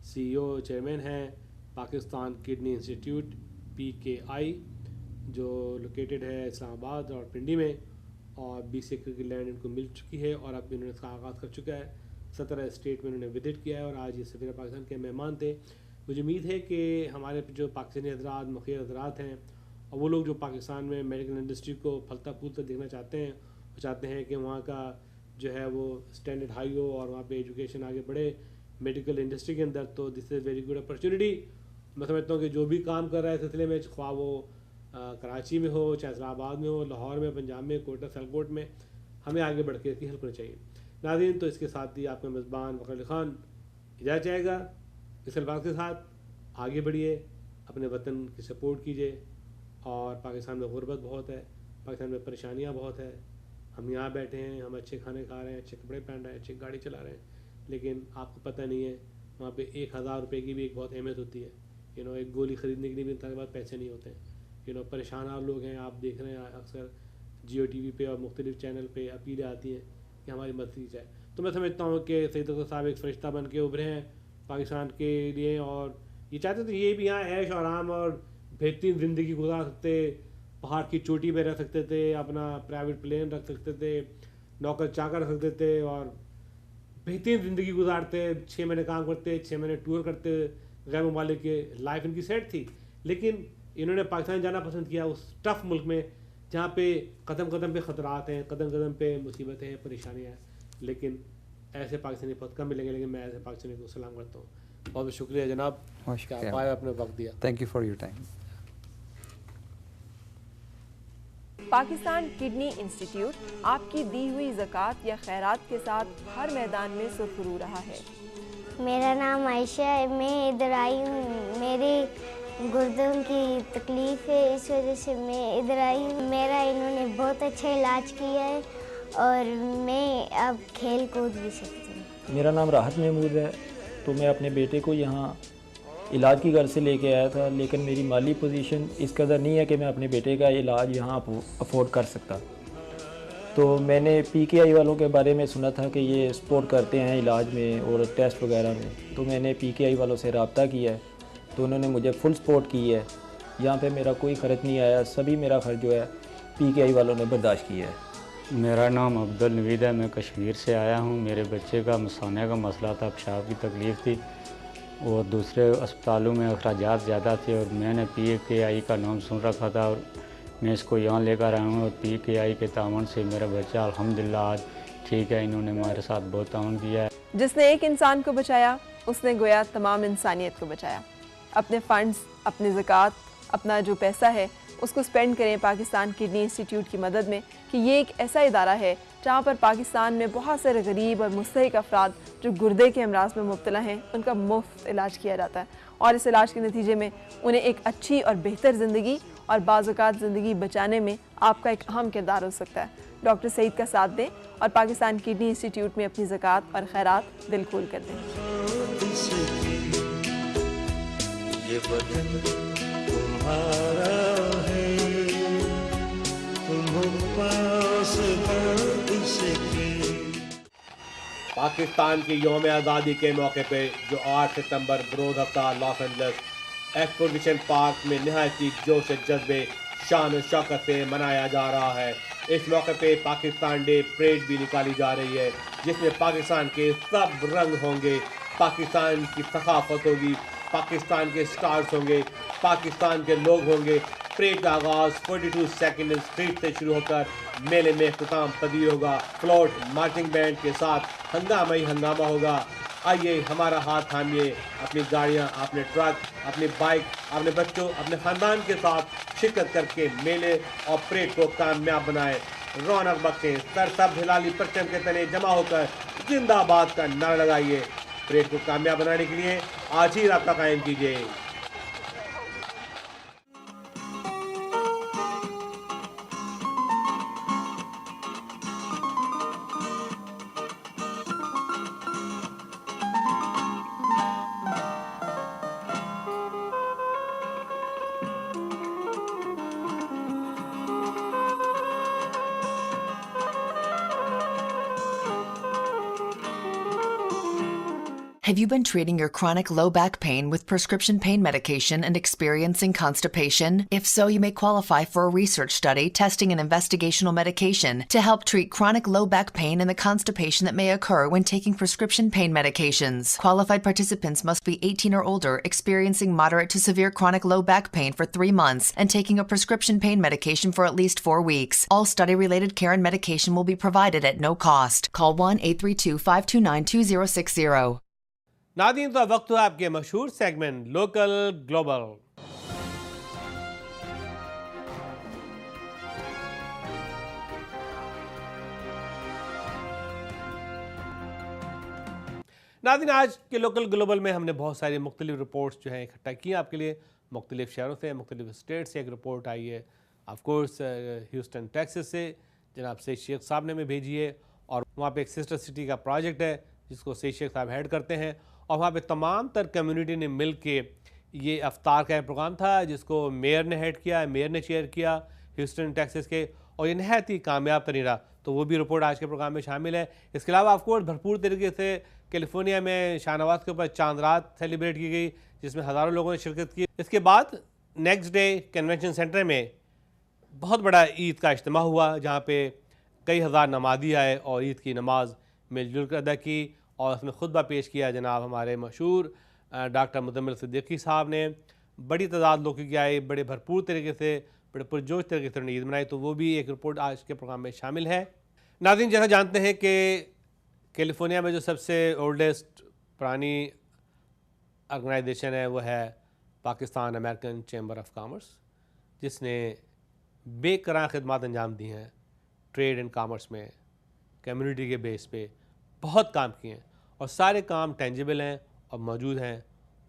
CEO چیئرمین ہیں پاکستان کڈنی انسٹیٹیوٹ PKI, جو لوکیٹڈ ہے اسلام آباد اور پنڈی میں, اور 20 ایکڑ کی لینڈ ان کو مل چکی ہے, اور اب انہوں نے اس کا آغاز کر چکا ہے. 17 اسٹیٹ میں انہوں نے وزٹ کیا ہے, اور آج یہ سفیر پاکستان کے مہمان تھے. مجھے امید ہے کہ ہمارے جو پاکستانی حضرات, مخیر حضرات ہیں, اور وہ لوگ جو پاکستان میں میڈیکل انڈسٹری کو پھلتا پھولتا دیکھنا چاہتے ہیں, وہ چاہتے ہیں کہ وہاں کا جو ہے وہ اسٹینڈرڈ ہائی ہو اور وہاں پہ ایجوکیشن آگے بڑھے میڈیکل انڈسٹری کے اندر, تو دس از ویری گڈ اپرچونیٹی. میں سمجھتا ہوں کہ جو بھی کام کر رہا ہے اس سلسلے میں, خواہ وہ کراچی میں ہو, چاہے اسلام آباد میں ہو, لاہور میں, پنجاب میں, کوئٹہ سیالکوٹ میں, ہمیں آگے بڑھ کے اس کی ہیلپ کرنی چاہیے. ناظرین, تو اس کے ساتھ ہی آپ کا میزبان فخر علی خان اجازت چاہے گا. اس الفاظ کے ساتھ آگے بڑھیے, اپنے وطن کی سپورٹ کیجیے, اور پاکستان میں غربت بہت ہے, پاکستان میں پریشانیاں بہت ہے. ہم یہاں بیٹھے ہیں, ہم اچھے کھانے کھا رہے ہیں, اچھے کپڑے پہن رہے ہیں, اچھی گاڑی چلا رہے ہیں, لیکن آپ کو پتہ نہیں ہے وہاں پہ 1000 روپے کی بھی ایک بہت اہمیت ہوتی ہے. ایک گولی خریدنے کے لیے بھی انسان کے پاس پیسے نہیں ہوتے ہیں. پریشان لوگ ہیں, آپ دیکھ رہے ہیں اکثر Jio TV پہ اور مختلف چینل پہ اپیلیں آتی ہیں کہ ہماری مدد کی جائے. تو میں سمجھتا ہوں کہ سعید اختر صاحب ایک فرشتہ بن کے ابھرے ہیں پاکستان کے لیے, اور یہ چاہتے تھے یہ بھی یہاں عیش اور آرام اور بہترین زندگی گزار سکتے, پہاڑ کی چوٹی پہ رہ سکتے تھے, اپنا پرائیویٹ پلین رکھ سکتے تھے, نوکر چاکر رکھ سکتے تھے, اور بہترین زندگی گزارتے, 6 مہینے کام کرتے, 6 مہینے ٹور کرتے غیر ممالک کے. لائف ان کی سیٹ تھی, لیکن انہوں نے پاکستان جانا پسند کیا, اس ٹف ملک میں جہاں پہ قدم قدم پہ خطرات ہیں, قدم قدم پہ مصیبتیں ہیں, پریشانیاں ہیں. لیکن ایسے پاکستانی بہت کم ملیں گے, لیکن میں ایسے پاکستانی کو سلام کرتا ہوں. بہت بہت شکریہ جناب کہ آپ آئے, اپنے وقت دیا. Thank you for your time. Pakistan kidney institute آپ کی دی ہوئی زکوٰۃ یا خیرات کے ساتھ ہر میدان میں سرخرو رہا ہے. میرا نام عائشہ ہے, میں ادھر آئی ہوں, میری گردوں کی تکلیف ہے, اس وجہ سے میں ادھر آئی ہوں. میرا انہوں نے بہت اچھا علاج کیا ہے, اور میں اب کھیل کود بھی سکتی ہوں. میرا نام راحت محمود ہے, تو میں اپنے بیٹے کو یہاں علاج کی غرض سے لے کے آیا تھا, لیکن میری مالی پوزیشن اس قدر نہیں ہے کہ میں اپنے بیٹے کا علاج یہاں افورڈ کر سکتا. تو میں نے PKI والوں کے بارے میں سنا تھا کہ یہ سپورٹ کرتے ہیں علاج میں اور ٹیسٹ وغیرہ میں, تو میں نے PKI والوں سے رابطہ کیا ہے, تو انہوں نے مجھے فل سپورٹ کی ہے. یہاں پہ میرا کوئی خرچ نہیں آیا, سبھی میرا خرچ جو ہے PKI والوں نے برداشت کیا ہے. میرا نام عبدالنوید ہے, میں کشمیر سے آیا ہوں. میرے بچے کا مثانہ کا مسئلہ تھا, پیشاب کی تکلیف تھی, اور دوسرے اسپتالوں میں اخراجات زیادہ تھے, اور میں نے PKI کا نام سن رکھا تھا, اور میں اس کو یہاں لے کر آیا ہوں. اور PKI کے تعاون سے میرا بچہ الحمدللہ آج ٹھیک ہے. انہوں نے ہمارے ساتھ بہت تعاون کیا ہے. جس نے ایک انسان کو بچایا, اس نے گویا تمام انسانیت کو بچایا. اپنے فنڈز, اپنی زکوٰۃ, اپنا جو پیسہ ہے اس کو سپینڈ کریں پاکستان کڈنی انسٹیٹیوٹ کی مدد میں, کہ یہ ایک ایسا ادارہ ہے جہاں پر پاکستان میں بہت سارے غریب اور مستحق افراد جو گردے کے امراض میں مبتلا ہیں, ان کا مفت علاج کیا جاتا ہے, اور اس علاج کے نتیجے میں انہیں ایک اچھی اور بہتر زندگی اور بعض اوقات زندگی بچانے میں آپ کا ایک اہم کردار ہو سکتا ہے. ڈاکٹر سعید کا ساتھ دیں اور پاکستان کڈنی انسٹیٹیوٹ میں اپنی زکوٰۃ اور خیرات دل کھول کر دیں. یہ بدن تمہارا ہے, تم پاس بات سکے. پاکستان کی یوم آزادی کے موقع پہ جو 8 ستمبر بروز ہفتہ لاس اینجلس ایکسپوزیشن پارک میں نہایتی جوش و جذبے, شان و شوکت سے منایا جا رہا ہے. اس موقع پہ پاکستان ڈے پریڈ بھی نکالی جا رہی ہے, جس میں پاکستان کے سب رنگ ہوں گے, پاکستان کی ثقافت ہوگی, پاکستان کے سٹارز ہوں گے, پاکستان کے لوگ ہوں گے. پریڈ کا آغاز 42 سیکنڈ اسٹریٹ سے شروع ہو کر میلے میں اختتام پذیر ہوگا. فلوٹ مارچنگ بینڈ کے ساتھ ہنگامہ ہی ہنگامہ ہوگا. آئیے ہمارا ہاتھ تھامیے, اپنی گاڑیاں, اپنے ٹرک, اپنی بائک, اپنے بچوں, اپنے خاندان کے ساتھ شرکت کر کے میلے اور پریڈ کو کامیاب بنائیں, رونق بخشیں. سر سب ہلالی پرچم کے تلے جمع ہو کر زندہ باد کا نعرہ لگائیے. پریڈ کو کامیاب بنانے کے لیے آج ہی رابطہ قائم کیجیے. Have you been treating your chronic low back pain with prescription pain medication and experiencing constipation? If so, you may qualify for a research study testing an investigational medication to help treat chronic low back pain and the constipation that may occur when taking prescription pain medications. Qualified participants must be 18 or older, experiencing moderate to severe chronic low back pain for 3 months, and taking a prescription pain medication for at least 4 weeks. All study-related care and medication will be provided at no cost. Call 1-832-529-2060. ناظرین تو وقت ہوا آپ کے مشہور segment local global. ناظرین آج کے لوکل گلوبل میں ہم نے بہت ساری مختلف رپورٹس جو ہیں اکٹھا کی آپ کے لیے مختلف شہروں سے, مختلف اسٹیٹ سے. ایک رپورٹ آئی ہے آف کورس ہیوسٹن ٹیکسس سے, جناب سید شیخ صاحب نے ہمیں بھیجی ہے, اور وہاں پہ ایک سسٹر سٹی کا پروجیکٹ ہے جس کو سید شیخ صاحب ہیڈ کرتے ہیں, اور وہاں پہ تمام تر کمیونٹی نے مل کے یہ افطار کا پروگرام تھا جس کو میئر نے ہیڈ کیا, میئر نے چیئر کیا ہیوسٹن ٹیکسس کے, اور یہ نہایت ہی کامیاب ترین رہا. تو وہ بھی رپورٹ آج کے پروگرام میں شامل ہے. اس کے علاوہ آف کورس بھرپور طریقے سے کیلیفورنیا میں شاہ نواز کے اوپر چاند رات سیلیبریٹ کی گئی جس میں ہزاروں لوگوں نے شرکت کی. اس کے بعد نیکسٹ ڈے کنونشن سینٹر میں بہت بڑا عید کا اجتماع ہوا جہاں پہ کئی ہزار نمازی آئے اور عید کی نماز مل جل کر ادا کی, اور اس میں خطبہ پیش کیا جناب ہمارے مشہور ڈاکٹر مزمل صدیقی صاحب نے. بڑی تعداد لوگوں کی آئی, بڑے بھرپور طریقے سے, بڑے پرجوش طریقے سے عید منائی. تو وہ بھی ایک رپورٹ آج کے پروگرام میں شامل ہے. ناظرین جیسا جانتے ہیں کہ کیلیفورنیا میں جو سب سے اولڈسٹ پرانی آرگنائزیشن ہے وہ ہے Pakistan American chamber of commerce, جس نے بے کران خدمات انجام دی ہیں ٹریڈ اینڈ کامرس میں. کمیونٹی کے بیس پہ بہت کام کیے ہیں, اور سارے کام ٹینجیبل ہیں اور موجود ہیں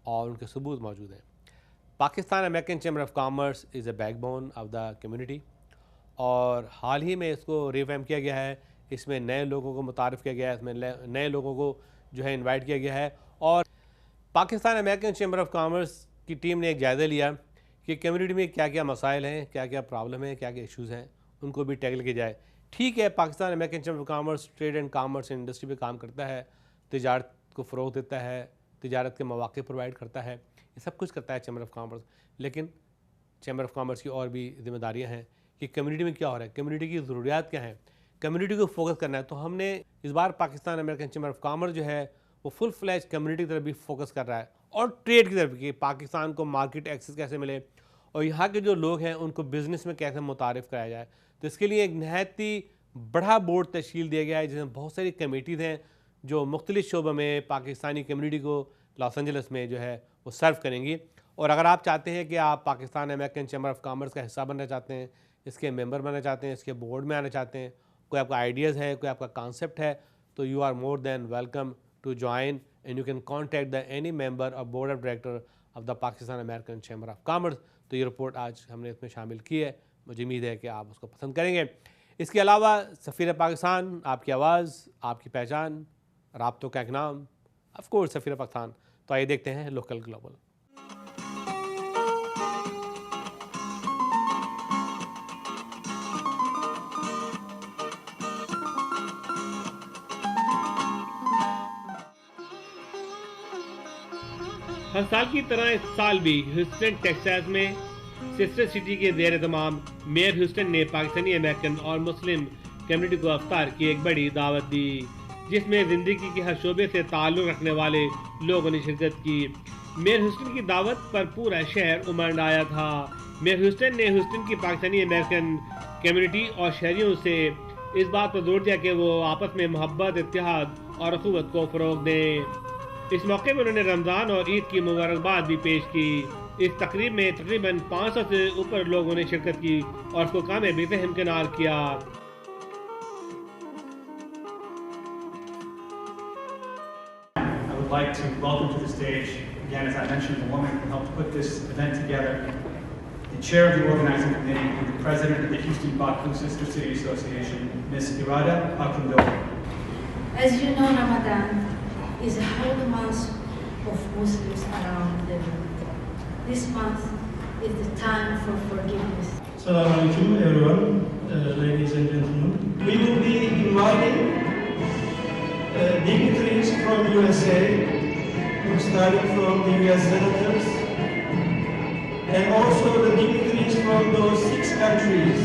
اور ان کے ثبوت موجود ہیں. Pakistan American chamber of commerce is a back bone of the community, اور حال ہی میں اس کو ریویمپ کیا گیا ہے. اس میں نئے لوگوں کو متعارف کیا گیا ہے, اس میں نئے لوگوں کو جو ہے انوائٹ کیا گیا ہے, اور Pakistan American chamber of commerce کی ٹیم نے ایک جائزہ لیا کہ کمیونٹی میں کیا کیا مسائل ہیں, کیا کیا پرابلم ہیں, کیا کیا ایشوز ہیں, ان کو بھی ٹیکل کیا جائے. ٹھیک ہے, Pakistan American chamber of commerce trade and commerce industry پہ کام کرتا ہے, تجارت کو فروغ دیتا ہے, تجارت کے مواقع پرووائڈ کرتا ہے, یہ سب کچھ کرتا ہے چیمبر آف کامرس. لیکن چیمبر آف کامرس کی اور بھی ذمہ داریاں ہیں کہ کمیونٹی میں کیا ہو رہا ہے, کمیونٹی کی ضروریات کیا ہیں, کمیونٹی کو فوکس کرنا ہے. تو ہم نے اس بار Pakistan American chamber of commerce جو ہے وہ فل فلیج کمیونٹی کی طرف بھی فوکس کر رہا ہے, اور ٹریڈ کی طرف کہ پاکستان کو مارکیٹ ایکسس کیسے ملے, اور یہاں کے جو لوگ ہیں ان کو بزنس میں کیسے متعارف کرایا جائے. تو اس کے لیے ایک نہایت ہی بڑا بورڈ تشکیل دیا گیا ہے جس میں بہت ساری کمیٹیز ہیں جو مختلف شعبوں میں پاکستانی کمیونٹی کو لاس اینجلس میں جو ہے وہ سرو کریں گی. اور اگر آپ چاہتے ہیں کہ آپ Pakistan American chamber of commerce کا حصہ بننا چاہتے ہیں, اس کے ممبر بننا چاہتے ہیں, اس کے بورڈ میں آنا چاہتے ہیں, کوئی آپ کا آئیڈیاز ہے, کوئی آپ کا کانسیپٹ ہے, تو you are more than welcome to join and you can contact the any member اور board of director of the Pakistan American chamber of commerce. تو یہ رپورٹ آج ہم نے اس میں شامل کی ہے, مجھے امید ہے کہ آپ اس کو پسند کریں گے. اس کے علاوہ سفیر پاکستان, آپ کی آواز, آپ کی پہچان, رابطوں کا ایک نام, آف کورس سفیر پاکستان. تو آئیے دیکھتے ہیں لوکل گلوبل. ہر سال کی طرح اس سال بھی ہیوسٹن ٹیکساس میں سسٹر سٹی کے زیر اہتمام میئر ہیوسٹن نے پاکستانی امریکن اور مسلم کمیونٹی کو افطار کی ایک بڑی دعوت دی, جس میں زندگی کے ہر شعبے سے تعلق رکھنے والے لوگوں نے شرکت کی. میئر ہیوسٹن کی دعوت پر پورا شہر امنڈ آیا تھا. میئر ہیوسٹن نے ہیوسٹن کی پاکستانی امریکن کمیونٹی اور شہریوں سے اس بات پر زور دیا کہ وہ آپس میں محبت, اتحاد اور اخوت کو فروغ دیں. اس موقع میں انہوں نے رمضان اور عید کی مبارکباد بھی پیش کی. اس تقریب میں تقریباً 500 سے اوپر لوگوں نے شرکت کی اور اس کو کامیابی سے ہمکنار کیا. I would would like to welcome to the stage, again, as I mentioned, the woman who helped put this event together, the chair of the organizing committee and the president of the Houston Baku Sister City Association, Ms. Irada Akundoa. As you know, Ramadan is a holy month of Muslims around the world. This month is the time for forgiveness. Assalamu alaikum, everyone, ladies and gentlemen. We will be inviting dignitaries from USA, starting from the US senators, and also the dignitaries from those 6 countries,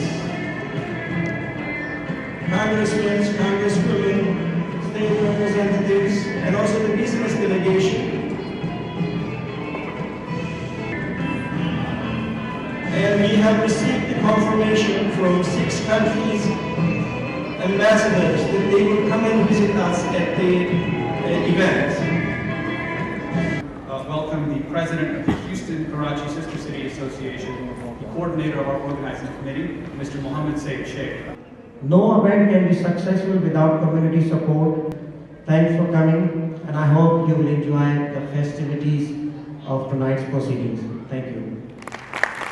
congressmen, congresswomen, state representatives, and also the business delegation. And we have received the confirmation from 6 countries' ambassadors that they will come and visit us at the event. Welcome the president of the Houston Karachi Sister City Association, the coordinator of our organizing committee, Mr. Mohammed Said Sheikh. No event can be successful without community support. Thanks for coming, and I hope you will enjoy the festivities of tonight's proceedings. Thank you.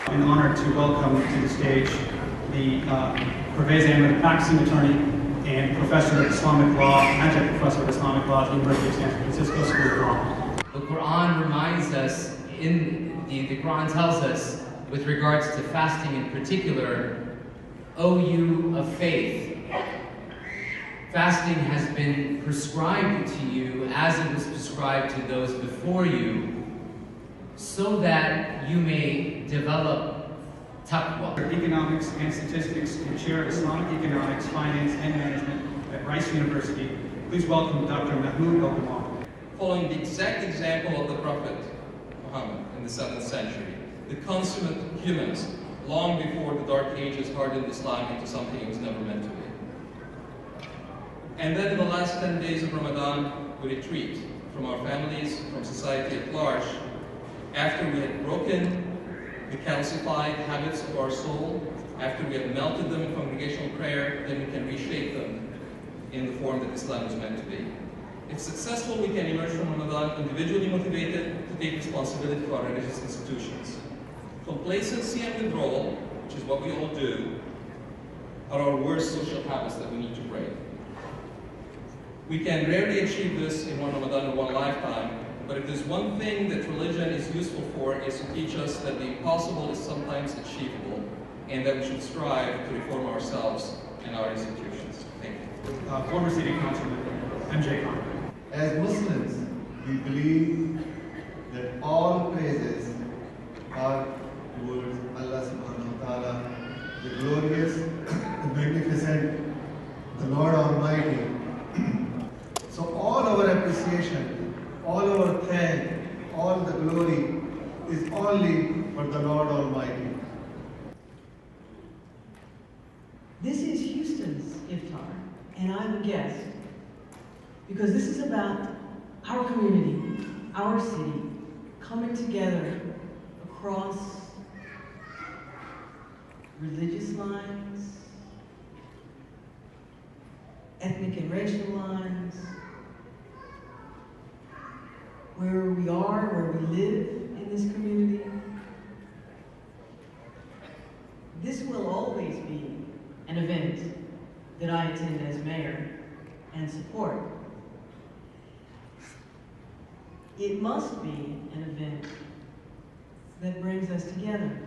I'm honored to welcome to the stage the Pervez Ahmed, practicing attorney and professor of Islamic law, adjunct professor of Islamic law at the University of San Francisco School of Law. The Quran reminds us, the Quran tells us, with regards to fasting in particular, O you of faith, fasting has been prescribed to you as it was prescribed to those before you, so that you may develop taqwa. Economics and statistics and chair of Islamic economics, finance, and management at Rice University. Please welcome Dr. Mahmoud El-Gamal. Following the exact example of the Prophet Muhammad in the 7th century, the consummate humanist, long before the Dark Ages hardened Islam into something it was never meant to be. And then in the last 10 days of Ramadan, we retreat from our families, from society at large, after we had broken the calcified habits of our soul, after we have melted them in congregational prayer, then we can reshape them in the form that Islam was meant to be. If successful, we can emerge from Ramadan individually motivated to take responsibility for our religious institutions. Complacency and withdrawal, which is what we all do, are our worst social habits that we need to break. We can rarely achieve this in one Ramadan in one lifetime, but if there's one thing that religion is useful for, is to teach us that the impossible is sometimes achievable, and that we should strive to reform ourselves and our institutions. Thank you. Former City Councilman MJ Khan. As Muslims, we believe that all praises are towards Allah subhanahu wa ta'ala, the glorious, the magnificent, the Lord Almighty. So all our appreciation, all our thank, all the glory is only for the Lord Almighty. This is Houston's iftar, and I'm a guest, because this is about our community, our city, coming together across religious lines, ethnic and racial lines, where we are, where we live in this community. This will always be an event that I attend as mayor and support. It must be an event that brings us together.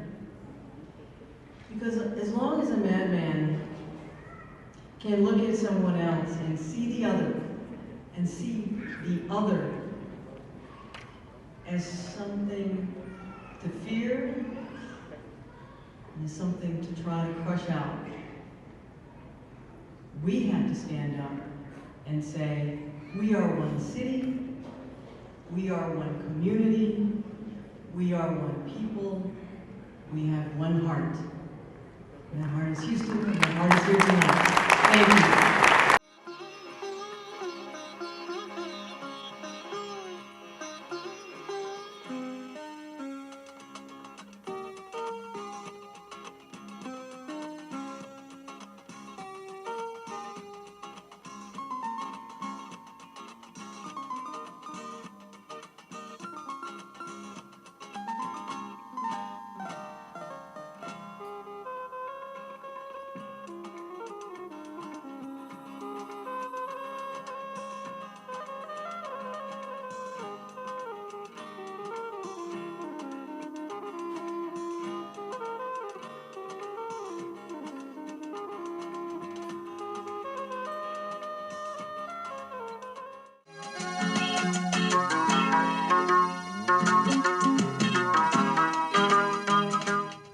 Because as long as a madman can look at someone else and see the other, and see the other as something to fear, and as something to try to crush out, we have to stand up and say, we are one city, we are one community, we are one people, we have one heart. And that heart is Houston, and that heart is here tonight. Thank you.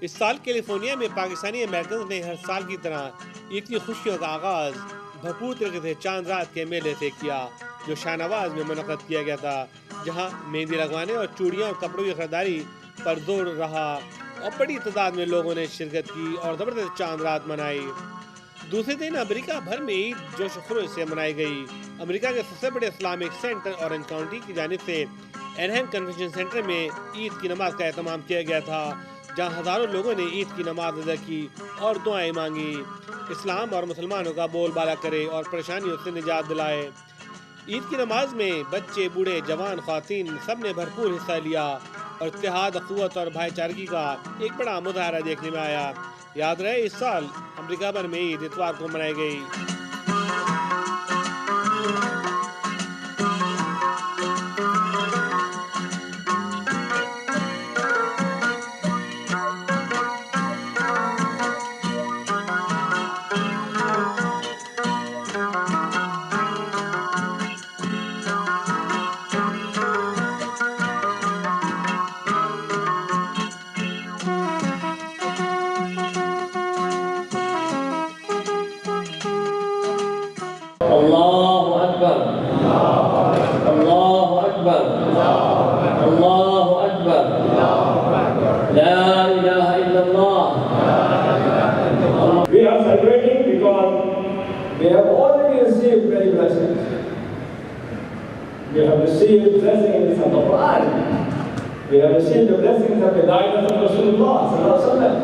اس سال California میں Pakistani Americans نے ہر سال کی طرح عید کی خوشیوں کا آغاز بھرپور طریقے سے چاند رات کے میلے سے کیا، جو شاہ نواز میں منعقد کیا گیا تھا، جہاں مہندی لگوانے اور چوڑیاں اور کپڑوں کی خریداری پر زور رہا اور بڑی تعداد میں لوگوں نے شرکت کی اور زبردست چاند رات منائی۔ دوسرے دن امریکہ بھر میں عید جوش و خروش سے منائی گئی۔ امریکہ کے سب سے بڑے اسلامک سینٹر اورنج کاؤنٹی کی جانب سے اینہم کنونشن سینٹر میں عید کی نماز کا اہتمام کیا گیا تھا، جہاں ہزاروں لوگوں نے عید کی نماز ادا کی اور دعائیں مانگی، اسلام اور مسلمانوں کا بول بالا کرے اور پریشانیوں سے نجات دلائے۔ عید کی نماز میں بچے، بوڑھے، جوان، خواتین سب نے بھرپور حصہ لیا اور اتحاد، اخوت اور بھائی چارگی کا ایک بڑا مظاہرہ دیکھنے میں آیا۔ یاد رہے اس سال امریکہ بھر میں عید اتوار کو منائی گئی۔ We have received blessings of the Quran. We have received the blessings of the guidance of Rasulullah sallallahu alaihi wasallam.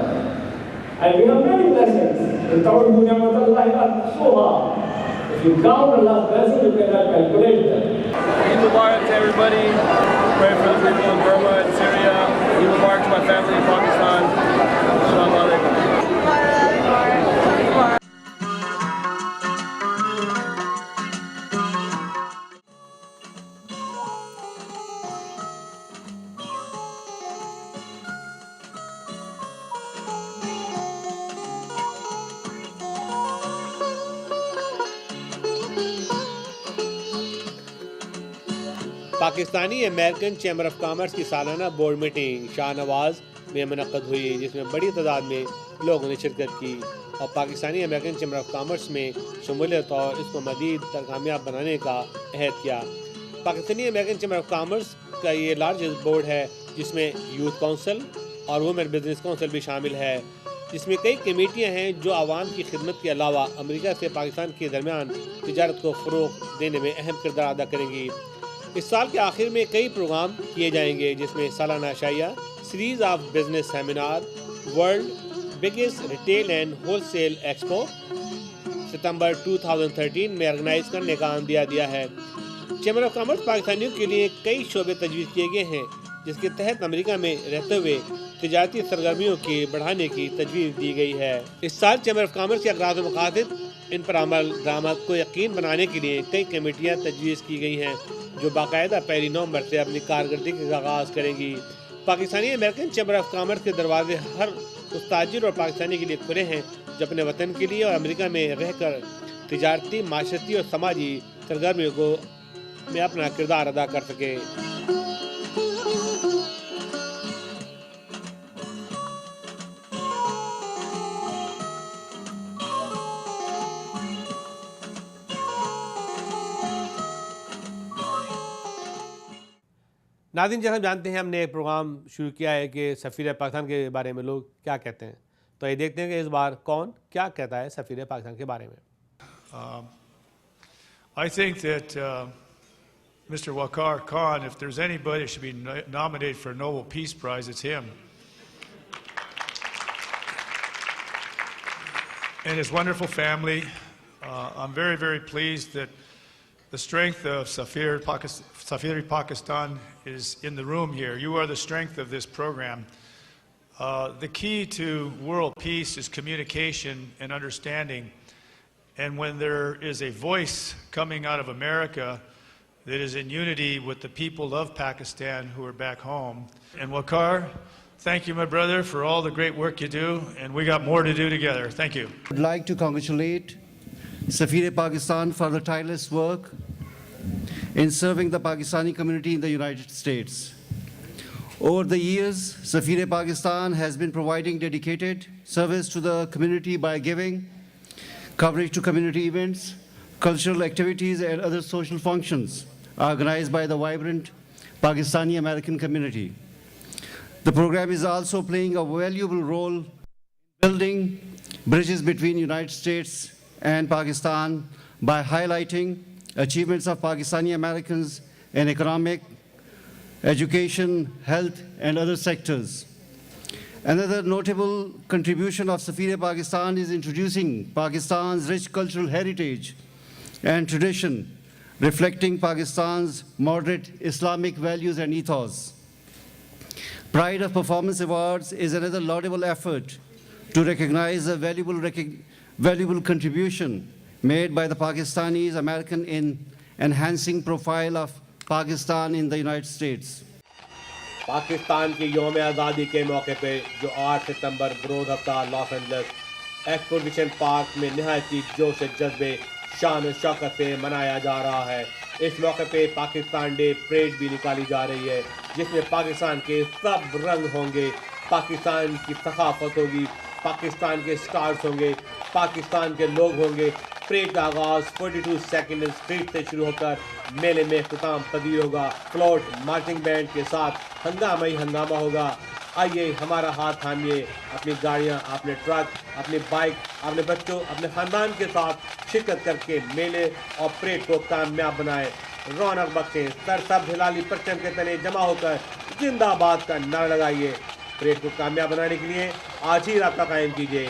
And we have many blessings. In ta'uddu ni'matallahi la tuhsuha. If you count Allah's blessings, you cannot calculate them. Eid Mubarak to everybody. Pray for the people in Burma and Syria. Eid Mubarak to my family in Pakistan. Assalamu alaikum. Pakistani American chamber of commerce کی سالانہ board meeting Shah Nawaz میں منعقد ہوئی، جس میں بڑی تعداد میں لوگوں نے شرکت کی اور Pakistani American chamber of commerce میں شمولیت اور اس کو مزید کامیاب بنانے کا عہد کیا۔ Pakistani American chamber of commerce کا یہ لارجسٹ بورڈ ہے، جس میں یوتھ کونسل اور وومن بزنس کونسل بھی شامل ہے، جس میں کئی کمیٹیاں ہیں جو عوام کی خدمت کے علاوہ امریکہ سے پاکستان کے درمیان تجارت کو فروغ دینے میں اہم کردار ادا کریں گی۔ اس سال کے آخر میں کئی پروگرام کیے جائیں گے، جس میں سالانہ عشائیہ، series of business seminar, world biggest retail and wholesale expo ستمبر 2013 میں آرگنائز کرنے کا عندیہ دیا ہے۔ چیمبر آف کامرس پاکستانیوں کے لیے کئی شعبے تجویز کیے گئے ہیں، جس کے تحت امریکہ میں رہتے ہوئے تجارتی سرگرمیوں کی بڑھانے کی تجویز دی گئی ہے۔ اس سال چیمبر آف کامرس کے اغراض و مقاصد، ان پر عمل درآمد کو یقین بنانے کے لیے کئی کمیٹیاں تجویز کی گئی ہیں، جو باقاعدہ 1 نومبر سے اپنی کارکردگی کا آغاز کریں گی۔ Pakistani American chamber of commerce کے دروازے ہر اس تاجر اور پاکستانی کے لیے کھلے ہیں جو اپنے وطن کے لیے اور امریکہ میں رہ کر تجارتی، معاشرتی اور سماجی سرگرمیوں میں اپنا کردار ادا کر سکے۔ ناظرین، جیسا ہم جانتے ہیں، ہم نے ایک پروگرام شروع کیا ہے کہ سفیر پاکستان کے بارے میں لوگ کیا کہتے ہیں، تو یہ دیکھتے ہیں کہ اس بار کون کیا کہتا ہے سفیر پاکستان کے بارے میں۔ I think that Mr. Waqar Khan, if there's anybody who should be nominated for a Nobel Peace Prize, it's him. And his wonderful family. I'm very, very pleased that the strength of Safiri Pakistan is in the room here. You are the strength of this program. The key to world peace is communication and understanding. And when there is a voice coming out of America that is in unity with the people of Pakistan who are back home. And Waqar, thank you, my brother, for all the great work you do, and we got more to do together. Thank you. I would like to congratulate Safir Pakistan for the tireless work in serving the Pakistani community in the United States. Over the years, Safir-e-Pakistan has been providing dedicated service to the community by giving coverage to community events, cultural activities, and other social functions organized by the vibrant Pakistani American community. The program is also playing a valuable role in building bridges between United States and Pakistan by highlighting achievements of Pakistani Americans in economic, education, health, and other sectors. Another notable contribution of Safir-e-Pakistan is introducing Pakistan's rich cultural heritage and tradition, reflecting Pakistan's moderate Islamic values and ethos. Pride of Performance Awards is another laudable effort to recognize a valuable contribution made by the Pakistanis American in enhancing profile of Pakistan in the United States. Pakistan کی یوم آزادی کے موقع پہ جو 8 ستمبر بروز ہفتہ Los Angeles exposition park میں نہایتی جوش جذبے شان و شوکت سے منایا جا رہا ہے. اس موقع پہ پاکستان ڈے پریڈ بھی نکالی جا رہی ہے جس میں پاکستان کے سب رنگ ہوں گے, پاکستان کی ثقافت ہوگی, پاکستان کے سٹارز ہوں گے, پاکستان کے لوگ ہوں گے. پریڈ کا آغاز 42 سیکنڈ اسٹریٹ سے شروع ہو کر میلے میں اختتام پذیر ہوگا. فلوٹ مارچنگ بینڈ کے ساتھ ہنگامہ ہوگا. آئیے ہمارا ہاتھ تھامیے, اپنی گاڑیاں, اپنے ٹرک, اپنی بائک, اپنے بچوں, اپنے خاندان کے ساتھ شرکت کر کے میلے اور پریڈ کو کامیاب بنائیں, رونق بخشیں. سرسبز ہلالی پرچم کے تلے جمع ہو کر زندہ آباد کا نعرہ لگائیے. پریڈ کو کامیاب بنانے کے لیے آج ہی رابطہ قائم کیجیے.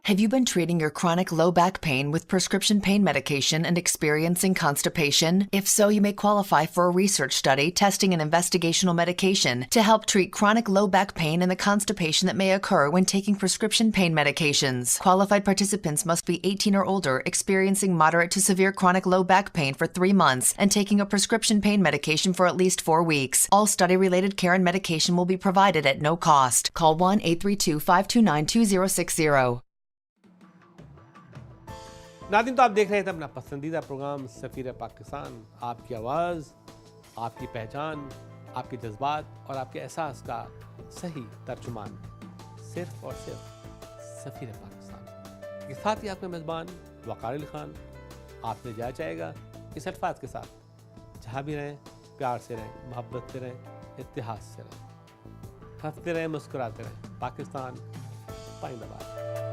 Have you been treating your chronic low back pain with prescription pain medication and experiencing constipation? If so, you may qualify for a research study testing an investigational medication to help treat chronic low back pain and the constipation that may occur when taking prescription pain medications. Qualified participants must be 18 or older, experiencing moderate to severe chronic low back pain for 3 months, and taking a prescription pain medication for at least 4 weeks. All study-related care and medication will be provided at no cost. Call 1-832-529-2060. ناظرین, تو آپ دیکھ رہے تھے اپنا پسندیدہ programme سفیر پاکستان. آپ کی آواز, آپ کی پہچان, آپ کے جذبات اور آپ کے احساس کا صحیح ترجمان, صرف اور صرف سفیر پاکستان کے ساتھ ہی آپ کے میزبان وقار علی خان آپ سے جا چاہے گا اس الفاظ کے ساتھ, جہاں بھی رہیں پیار سے رہیں, محبت سے رہیں, اتحاد سے رہیں, ہنستے رہیں, مسکراتے رہیں. پاکستان پائندہ باد.